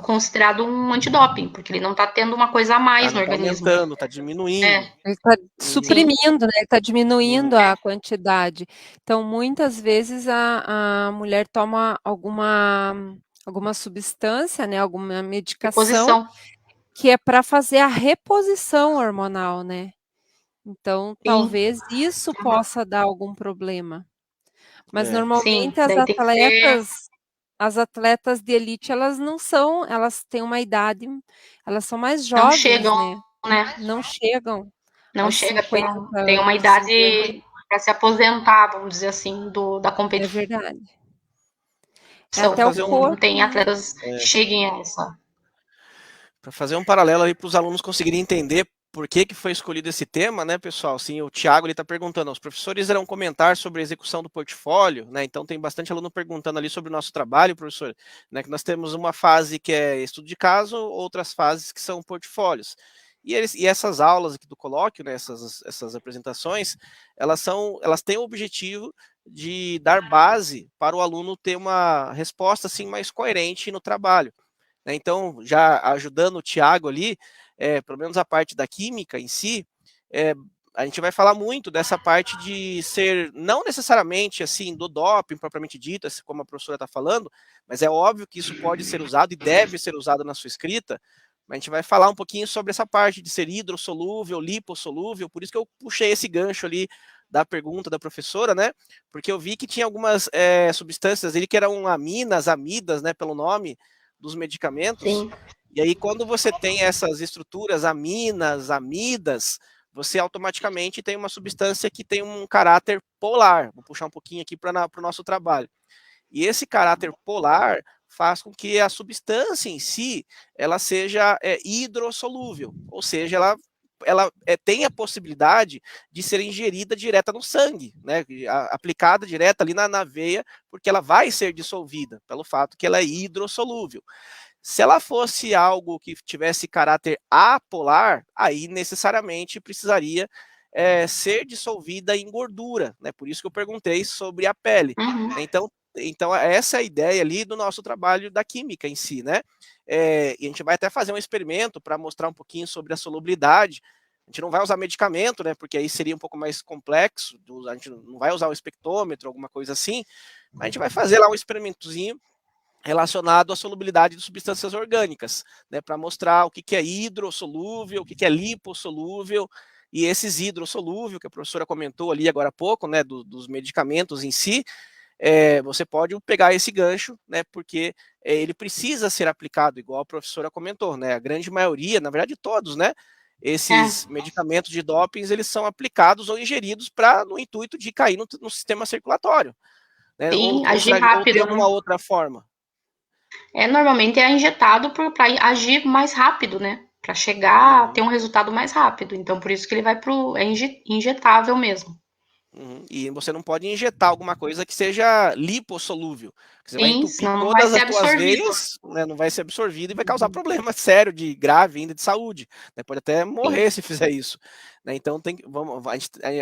considerado um antidoping, porque ele não está tendo uma coisa a mais no Não está organismo. aumentando, está diminuindo. Ele está Sim. suprimindo, né? Ele está diminuindo a quantidade. Então, muitas vezes a mulher toma alguma substância, né? Alguma medicação Reposição. que é para fazer a reposição hormonal, né? Então, Sim. talvez isso possa dar algum problema. Mas Sim, normalmente daí tem que ser. as atletas de elite, elas têm uma idade, elas são mais Não jovens, chegam, né? né? Não chegam Não aos chega, 50 tem uma anos, 50, idade para se aposentar, vamos dizer assim, da é competição. verdade. É Para até o fazer Não corpo, tem né? atletas que cheguem a essa. Para fazer um paralelo aí para os alunos conseguirem entender por que foi escolhido esse tema, né, pessoal? Sim, o Thiago está perguntando, os professores irão comentar sobre a execução do portfólio, né? Então tem bastante aluno perguntando ali sobre o nosso trabalho, professor, né? Que nós temos uma fase que é estudo de caso, outras fases que são portfólios. E essas aulas aqui do colóquio, né, essas apresentações, elas têm o objetivo de dar base para o aluno ter uma resposta assim mais coerente no trabalho. Então, já ajudando o Thiago ali, pelo menos a parte da química em si, a gente vai falar muito dessa parte de ser, não necessariamente assim, do doping propriamente dito, assim, como a professora está falando, mas é óbvio que isso pode ser usado e deve ser usado na sua escrita. Mas a gente vai falar um pouquinho sobre essa parte de ser hidrossolúvel, lipossolúvel, por isso que eu puxei esse gancho ali da pergunta da professora, né? Porque eu vi que tinha algumas substâncias ali que eram amidas, né, pelo nome dos medicamentos. Sim. E aí, quando você tem essas estruturas aminas, amidas, você automaticamente tem uma substância que tem um caráter polar. Vou puxar um pouquinho aqui para o nosso trabalho. E esse caráter polar faz com que a substância em si ela seja hidrossolúvel, ou seja, ela tem a possibilidade de ser ingerida direta no sangue, né? Aplicada direta ali na veia, porque ela vai ser dissolvida, pelo fato que ela é hidrossolúvel. Se ela fosse algo que tivesse caráter apolar, aí necessariamente precisaria ser dissolvida em gordura, né? Por isso que eu perguntei sobre a pele. Então, essa é a ideia ali do nosso trabalho da química em si, né? E a gente vai até fazer um experimento para mostrar um pouquinho sobre a solubilidade. A gente não vai usar medicamento, né? Porque aí seria um pouco mais complexo. A gente não vai usar o espectrômetro, alguma coisa assim. Mas a gente vai fazer lá um experimentozinho relacionado à solubilidade de substâncias orgânicas, né? Para mostrar o que é hidrossolúvel, o que é lipossolúvel. E esses hidrossolúveis, que a professora comentou ali agora há pouco, né? Dos medicamentos em si, você pode pegar esse gancho, né? Porque ele precisa ser aplicado, igual a professora comentou, né? A grande maioria, na verdade todos, né? Esses medicamentos de dopings, eles são aplicados ou ingeridos no intuito de cair no sistema circulatório, né? Sim, Ou agir tem rápido, né? alguma outra forma? Normalmente é injetado para agir mais rápido, né? Para chegar a ter um resultado mais rápido. Então, por isso que ele vai é injetável mesmo. E você não pode injetar alguma coisa que seja lipossolúvel. Você vai Sim, entupir senão não vai todas ser as tuas absorvido. veias, né, não vai ser absorvido e vai causar problema sério, grave ainda de saúde. Né, pode até morrer se fizer isso. Né, então,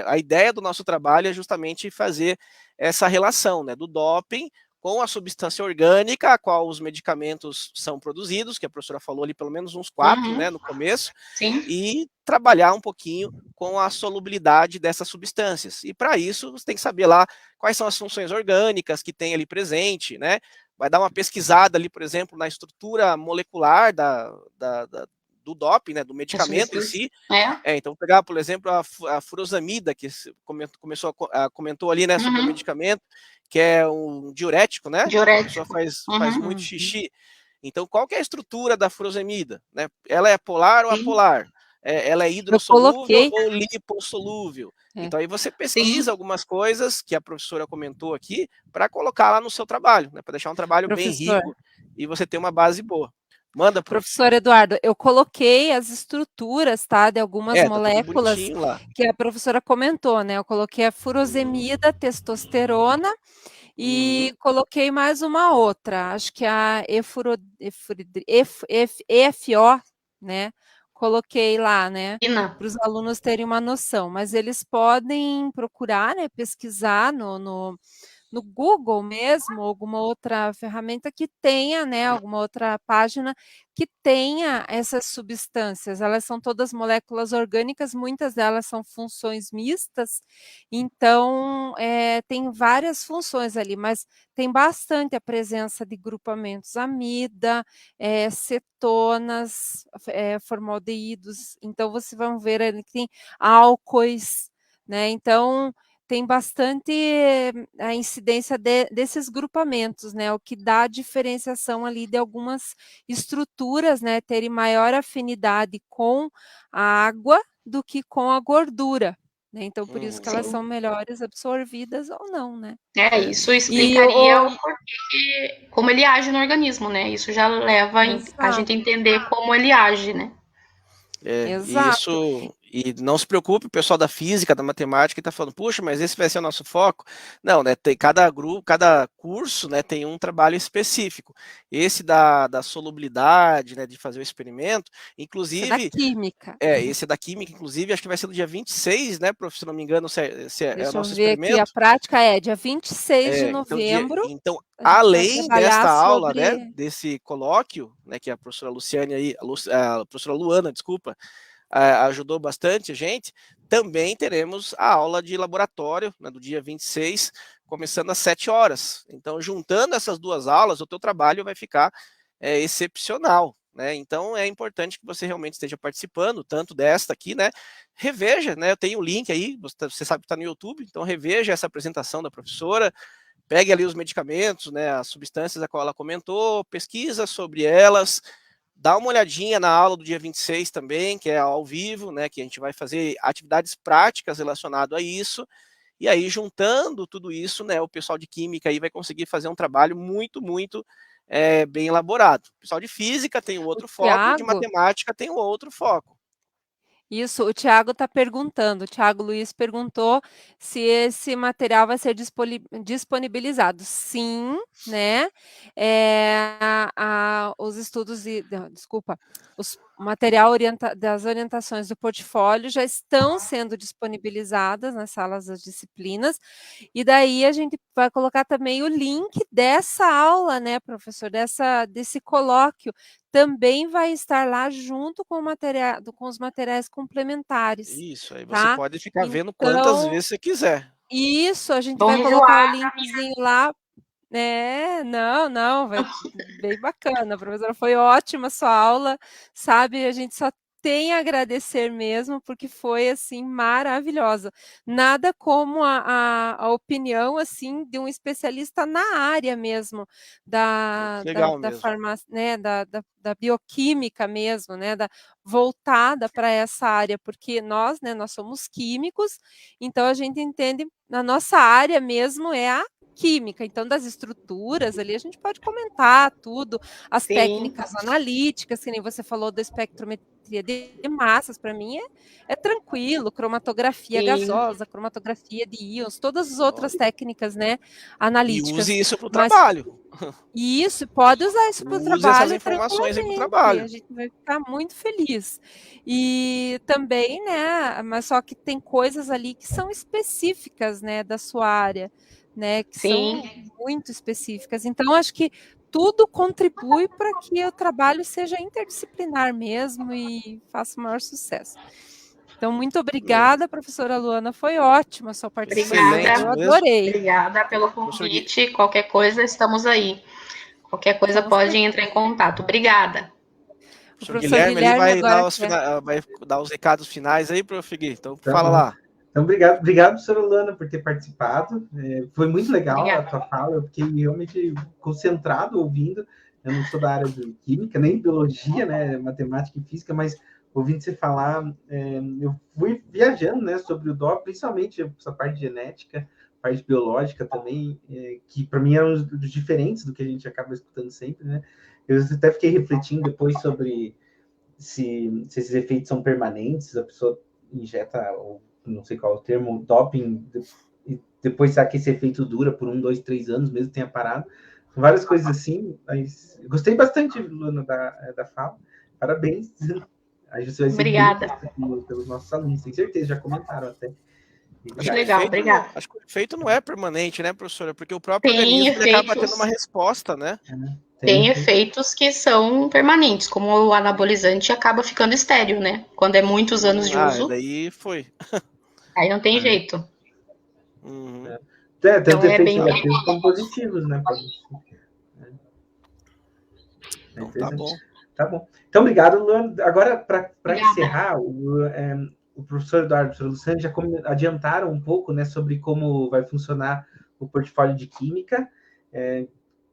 a ideia do nosso trabalho é justamente fazer essa relação, né, do doping com a substância orgânica, a qual os medicamentos são produzidos, que a professora falou ali pelo menos uns 4, né, no começo, Sim. e trabalhar um pouquinho com a solubilidade dessas substâncias. E para isso, você tem que saber lá quais são as funções orgânicas que tem ali presente, né? Vai dar uma pesquisada ali, por exemplo, na estrutura molecular do doping, né, do medicamento em si. Então, vou pegar, por exemplo, a furosemida, que comentou ali, né, sobre o medicamento, que é um diurético, né? Diurético. A pessoa faz muito xixi. Então, qual que é a estrutura da furosemida? Né? Ela é polar ou apolar? Ela é hidrossolúvel ou lipossolúvel? Então, aí você pesquisa algumas coisas que a professora comentou aqui para colocar lá no seu trabalho, né? Para deixar um trabalho bem rico e você ter uma base boa. Manda, professor Eduardo, eu coloquei as estruturas, tá, de algumas moléculas que a professora comentou, né? Eu coloquei a furosemida, testosterona e coloquei mais uma outra, acho que a EFO, né? Coloquei lá, né? Para os alunos terem uma noção, mas eles podem procurar, né? Pesquisar no Google mesmo, alguma outra ferramenta que tenha, né, alguma outra página que tenha essas substâncias. Elas são todas moléculas orgânicas, muitas delas são funções mistas, então tem várias funções ali, mas tem bastante a presença de grupamentos amida, cetonas, formaldeídos, então vocês vão ver ali que tem álcoois, né, então tem bastante a incidência desses grupamentos, né? O que dá a diferenciação ali de algumas estruturas, né? Terem maior afinidade com a água do que com a gordura. Né? Então, por isso que elas são melhores absorvidas ou não, né? Isso explicaria como ele age no organismo, né? Isso já leva a gente a entender como ele age, né? Exato. E não se preocupe, o pessoal da física, da matemática, está falando, puxa, mas esse vai ser o nosso foco. Não, né? Tem cada grupo, cada curso, né, tem um trabalho específico. Esse da solubilidade, né, de fazer o experimento, inclusive. Esse é da química. Esse é da química, inclusive, acho que vai ser no dia 26, né, prof? Se não me engano, se é o nosso experimento. Aqui, a prática é dia 26 de novembro. Então além desta aula, né, desse colóquio, né, que a professora Luciane aí, a professora Luana, desculpa, ajudou bastante a gente, também teremos a aula de laboratório, né, do dia 26, começando às 7 horas. Então, juntando essas duas aulas, o teu trabalho vai ficar excepcional. Né? Então, é importante que você realmente esteja participando, tanto desta aqui, né? Reveja, né? Eu tenho o link aí, você sabe que está no YouTube, então reveja essa apresentação da professora, pegue ali os medicamentos, né? As substâncias a qual ela comentou, pesquisa sobre elas, dá uma olhadinha na aula do dia 26 também, que é ao vivo, né, que a gente vai fazer atividades práticas relacionadas a isso, e aí juntando tudo isso, né, o pessoal de química aí vai conseguir fazer um trabalho muito, muito bem elaborado. O pessoal de física tem um outro foco, de matemática tem um outro foco. Isso, o Tiago está perguntando, o Tiago Luiz perguntou se esse material vai ser disponibilizado. Sim, né? Os estudos, o material das orientações do portfólio já estão sendo disponibilizadas nas salas das disciplinas, e daí a gente vai colocar também o link dessa aula, né, professor, desse colóquio, também vai estar lá junto com os materiais complementares, Isso, aí você tá? pode ficar vendo quantas Então, vezes você quiser. isso, a gente vai Vamos colocar o enjoar. linkzinho lá. Não, vai bem bacana, professora, foi ótima a sua aula, sabe, a gente só tem a agradecer mesmo, porque foi, assim, maravilhosa. Nada como a opinião, assim, de um especialista na área mesmo, Legal da mesmo. farmácia, né, da bioquímica mesmo, né, voltada para essa área, porque nós, né, nós somos químicos, então a gente entende, na nossa área mesmo é a química, então das estruturas ali a gente pode comentar tudo, as Sim. técnicas analíticas, que nem você falou da espectrometria de massas, para mim é tranquilo, cromatografia Sim. gasosa, cromatografia de íons, todas as outras técnicas, né, E analíticas. use isso para o Mas trabalho. isso, pode usar isso para o Use essas trabalho informações aí para o tranquilamente, trabalho. a gente vai ficar muito feliz. E também, né, mas só que tem coisas ali que são específicas, né, da sua área, né, que são Sim. muito específicas. Então, acho que tudo contribui para que o trabalho seja interdisciplinar mesmo e faça o maior sucesso. Então, muito obrigada, professora Luana, foi ótima a sua participação, Excelente eu Obrigada. mesmo. adorei. Obrigada pelo Professor Gui, convite. Qualquer coisa, estamos aí. Qualquer coisa Com pode certeza. entrar em contato. Obrigada. O professor professor Guilherme ele Guilherme vai agora dar vai dar os recados finais aí, prof. Gui. Então Tá fala bom. lá. Então, obrigado, professora Lana, por ter participado. Foi muito legal Obrigada. a tua fala, eu fiquei realmente concentrado ouvindo. Eu não sou da área de química, nem biologia, né, matemática e física, mas ouvindo você falar, eu fui viajando, né, sobre o DOP, principalmente essa parte genética, parte biológica também, que para mim é um dos diferentes do que a gente acaba escutando sempre, né. Eu até fiquei refletindo depois sobre se esses efeitos são permanentes, a pessoa injeta, ou não sei qual é o termo, doping, e depois será que esse efeito dura por 1, 2, 3 anos, mesmo tenha parado? Várias coisas assim, mas gostei bastante, Luana, da fala. Parabéns. Aí você vai ser bem Obrigada. visto pelos nossos alunos, tenho certeza, já comentaram até. Acho Que que o Obrigado. legal, efeito, obrigada. acho que o efeito não é permanente, né, professora? Porque o próprio Tem organismo ele acaba tendo uma efeitos, resposta, né? tem Tem. efeitos que são permanentes, como o anabolizante acaba ficando estéril, né? Quando é muitos anos de uso, Daí foi. aí não tem jeito. Uhum. Tanto Então é efeitos bem. negativos como positivos, né? É Então tá interessante. bom. Tá bom. Então, obrigado, Luan. Agora, para Obrigada. encerrar, o professor Eduardo e o professor Luciano já adiantaram um pouco, né, sobre como vai funcionar o portfólio de Química.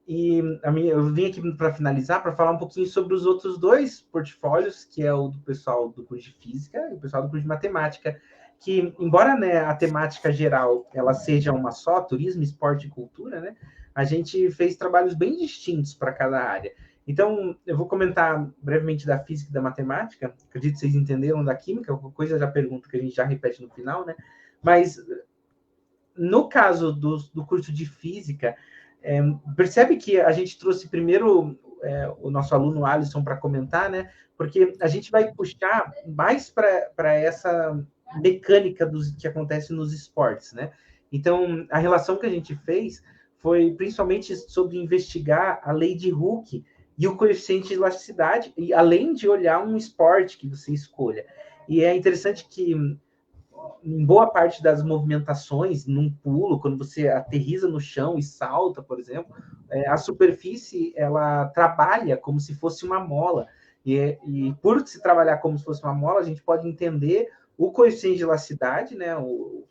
Eu vim aqui para finalizar, para falar um pouquinho sobre os outros dois portfólios, que é o do pessoal do curso de Física e o pessoal do curso de Matemática, que, embora, né, a temática geral ela seja uma só, turismo, esporte e cultura, né, a gente fez trabalhos bem distintos para cada área. Então, eu vou comentar brevemente da física e da matemática. Acredito que vocês entenderam da química, qualquer coisa já pergunta que a gente já repete no final, né? Mas, no caso do curso de física, percebe que a gente trouxe primeiro o nosso aluno Alisson para comentar, né? Porque a gente vai puxar mais para essa mecânica que acontece nos esportes, né? Então, a relação que a gente fez foi principalmente sobre investigar a lei de Hooke e o coeficiente de elasticidade, e além de olhar um esporte que você escolha. E é interessante que em boa parte das movimentações, num pulo, quando você aterriza no chão e salta, por exemplo, a superfície ela trabalha como se fosse uma mola. E por se trabalhar como se fosse uma mola, a gente pode entender o coeficiente de elasticidade, né,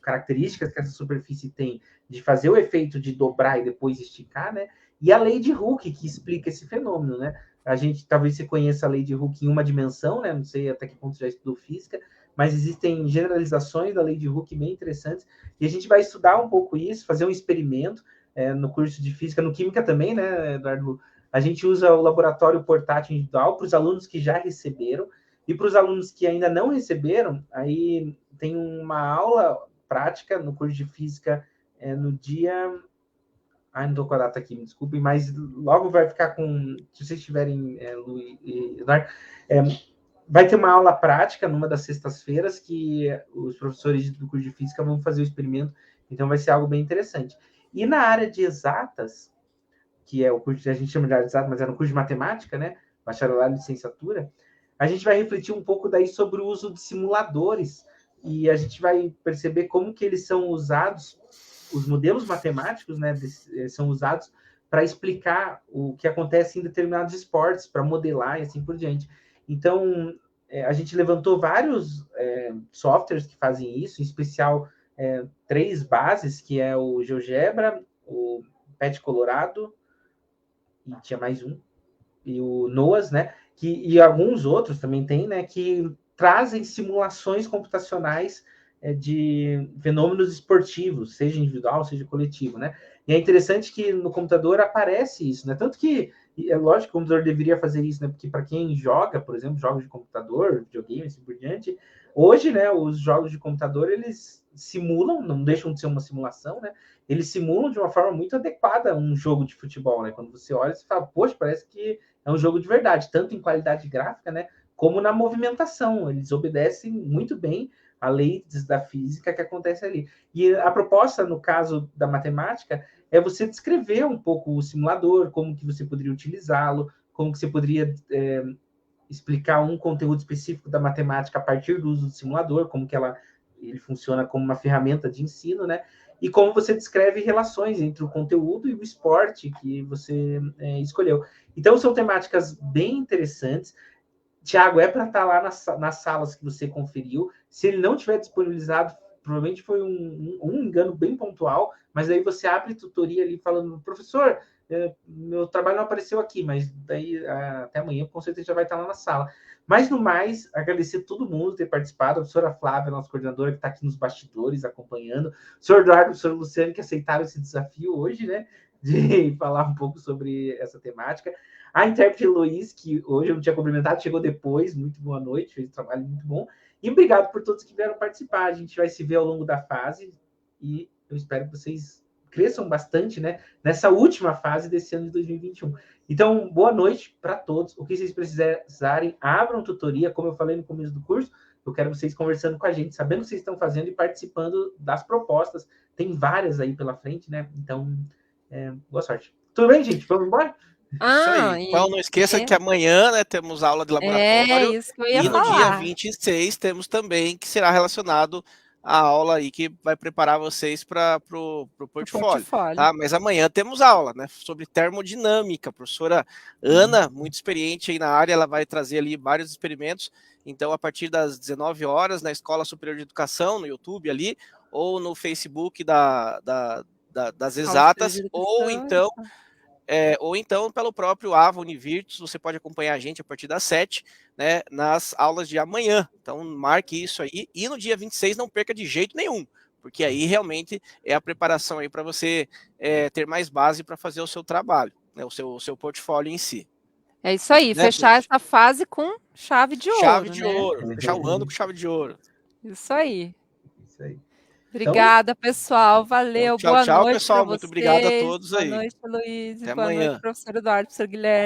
características que essa superfície tem de fazer o efeito de dobrar e depois esticar, né, e a lei de Hooke, que explica esse fenômeno, né. A gente, talvez você conheça a lei de Hooke em uma dimensão, né, não sei até que ponto você já estudou física, mas existem generalizações da lei de Hooke bem interessantes, e a gente vai estudar um pouco isso, fazer um experimento no curso de física, no química também, né, Eduardo? A gente usa o laboratório portátil individual para os alunos que já receberam, e para os alunos que ainda não receberam, aí tem uma aula prática no curso de física no dia... não estou com a data aqui, me desculpem, mas logo vai ficar com... Se vocês tiverem, Lu e Eduardo, vai ter uma aula prática numa das sextas-feiras que os professores do curso de física vão fazer o experimento, então vai ser algo bem interessante. E na área de exatas, que é o curso que a gente chama de área de exatas, mas era um curso de matemática, né? Bacharelado e licenciatura, a gente vai refletir um pouco daí sobre o uso de simuladores e a gente vai perceber como que eles são usados, os modelos matemáticos, né, são usados para explicar o que acontece em determinados esportes, para modelar e assim por diante. Então, a gente levantou vários softwares que fazem isso, em especial 3 bases, que é o GeoGebra, o PET Colorado, e tinha mais um, e o NOAS, né? E alguns outros também tem, né? Que trazem simulações computacionais de fenômenos esportivos, seja individual, seja coletivo, né? E é interessante que no computador aparece isso, né? Tanto que é lógico que o computador deveria fazer isso, né? Porque para quem joga, por exemplo, jogos de computador, videogame, assim por diante, hoje, né? Os jogos de computador eles simulam, não deixam de ser uma simulação, né? Eles simulam de uma forma muito adequada um jogo de futebol, né? Quando você olha, você fala, poxa, parece que é um jogo de verdade, tanto em qualidade gráfica, né? Como na movimentação. Eles obedecem muito bem a lei da física que acontece ali. E a proposta, no caso da matemática, é você descrever um pouco o simulador, como que você poderia utilizá-lo, como que você poderia explicar um conteúdo específico da matemática a partir do uso do simulador, como que ele funciona como uma ferramenta de ensino, né? E como você descreve relações entre o conteúdo e o esporte que você escolheu. Então, são temáticas bem interessantes. Tiago, é para estar lá nas salas que você conferiu. Se ele não tiver disponibilizado, provavelmente foi um engano bem pontual, mas aí você abre tutoria ali falando, professor, meu trabalho não apareceu aqui, mas daí até amanhã com certeza já vai estar lá na sala. Mas no mais, agradecer todo mundo ter participado, a professora Flávia, nossa coordenadora, que está aqui nos bastidores acompanhando, o senhor Eduardo e o senhor Luciano, que aceitaram esse desafio hoje, né, de falar um pouco sobre essa temática. A intérprete Luiz, que hoje eu não tinha cumprimentado, chegou depois, muito boa noite, fez um trabalho muito bom. E obrigado por todos que vieram participar. A gente vai se ver ao longo da fase e eu espero que vocês cresçam bastante, né, nessa última fase desse ano de 2021. Então, boa noite para todos. O que vocês precisarem, abram tutoria, como eu falei no começo do curso, eu quero vocês conversando com a gente, sabendo o que vocês estão fazendo e participando das propostas. Tem várias aí pela frente, né? Então, boa sorte. Tudo bem, gente? Vamos embora? Isso aí. Então, não esqueça que amanhã, né, temos aula de laboratório. Isso que eu ia e no falar. dia 26 temos também, que será relacionado à aula aí que vai preparar vocês para o portfólio. Tá? Mas amanhã temos aula, né, sobre termodinâmica. A professora Ana, muito experiente aí na área, ela vai trazer ali vários experimentos. Então, a partir das 19 horas, na Escola Superior de Educação, no YouTube ali, ou no Facebook das exatas, ou então pelo próprio Ava Univirtus, você pode acompanhar a gente a partir das 7, né, nas aulas de amanhã. Então marque isso aí, e no dia 26 não perca de jeito nenhum, porque aí realmente é a preparação aí para você ter mais base para fazer o seu trabalho, né, o seu portfólio em si. É isso aí, né, fechar gente? Essa fase com chave de ouro. Chave de ouro, fechar o ano com chave de ouro. Isso aí. Isso aí. Obrigada, pessoal. Valeu. Então, tchau, boa noite, pessoal. Muito obrigado a todos aí. Boa noite, Luiz. Até boa amanhã. Noite, professor Eduardo, professor Guilherme.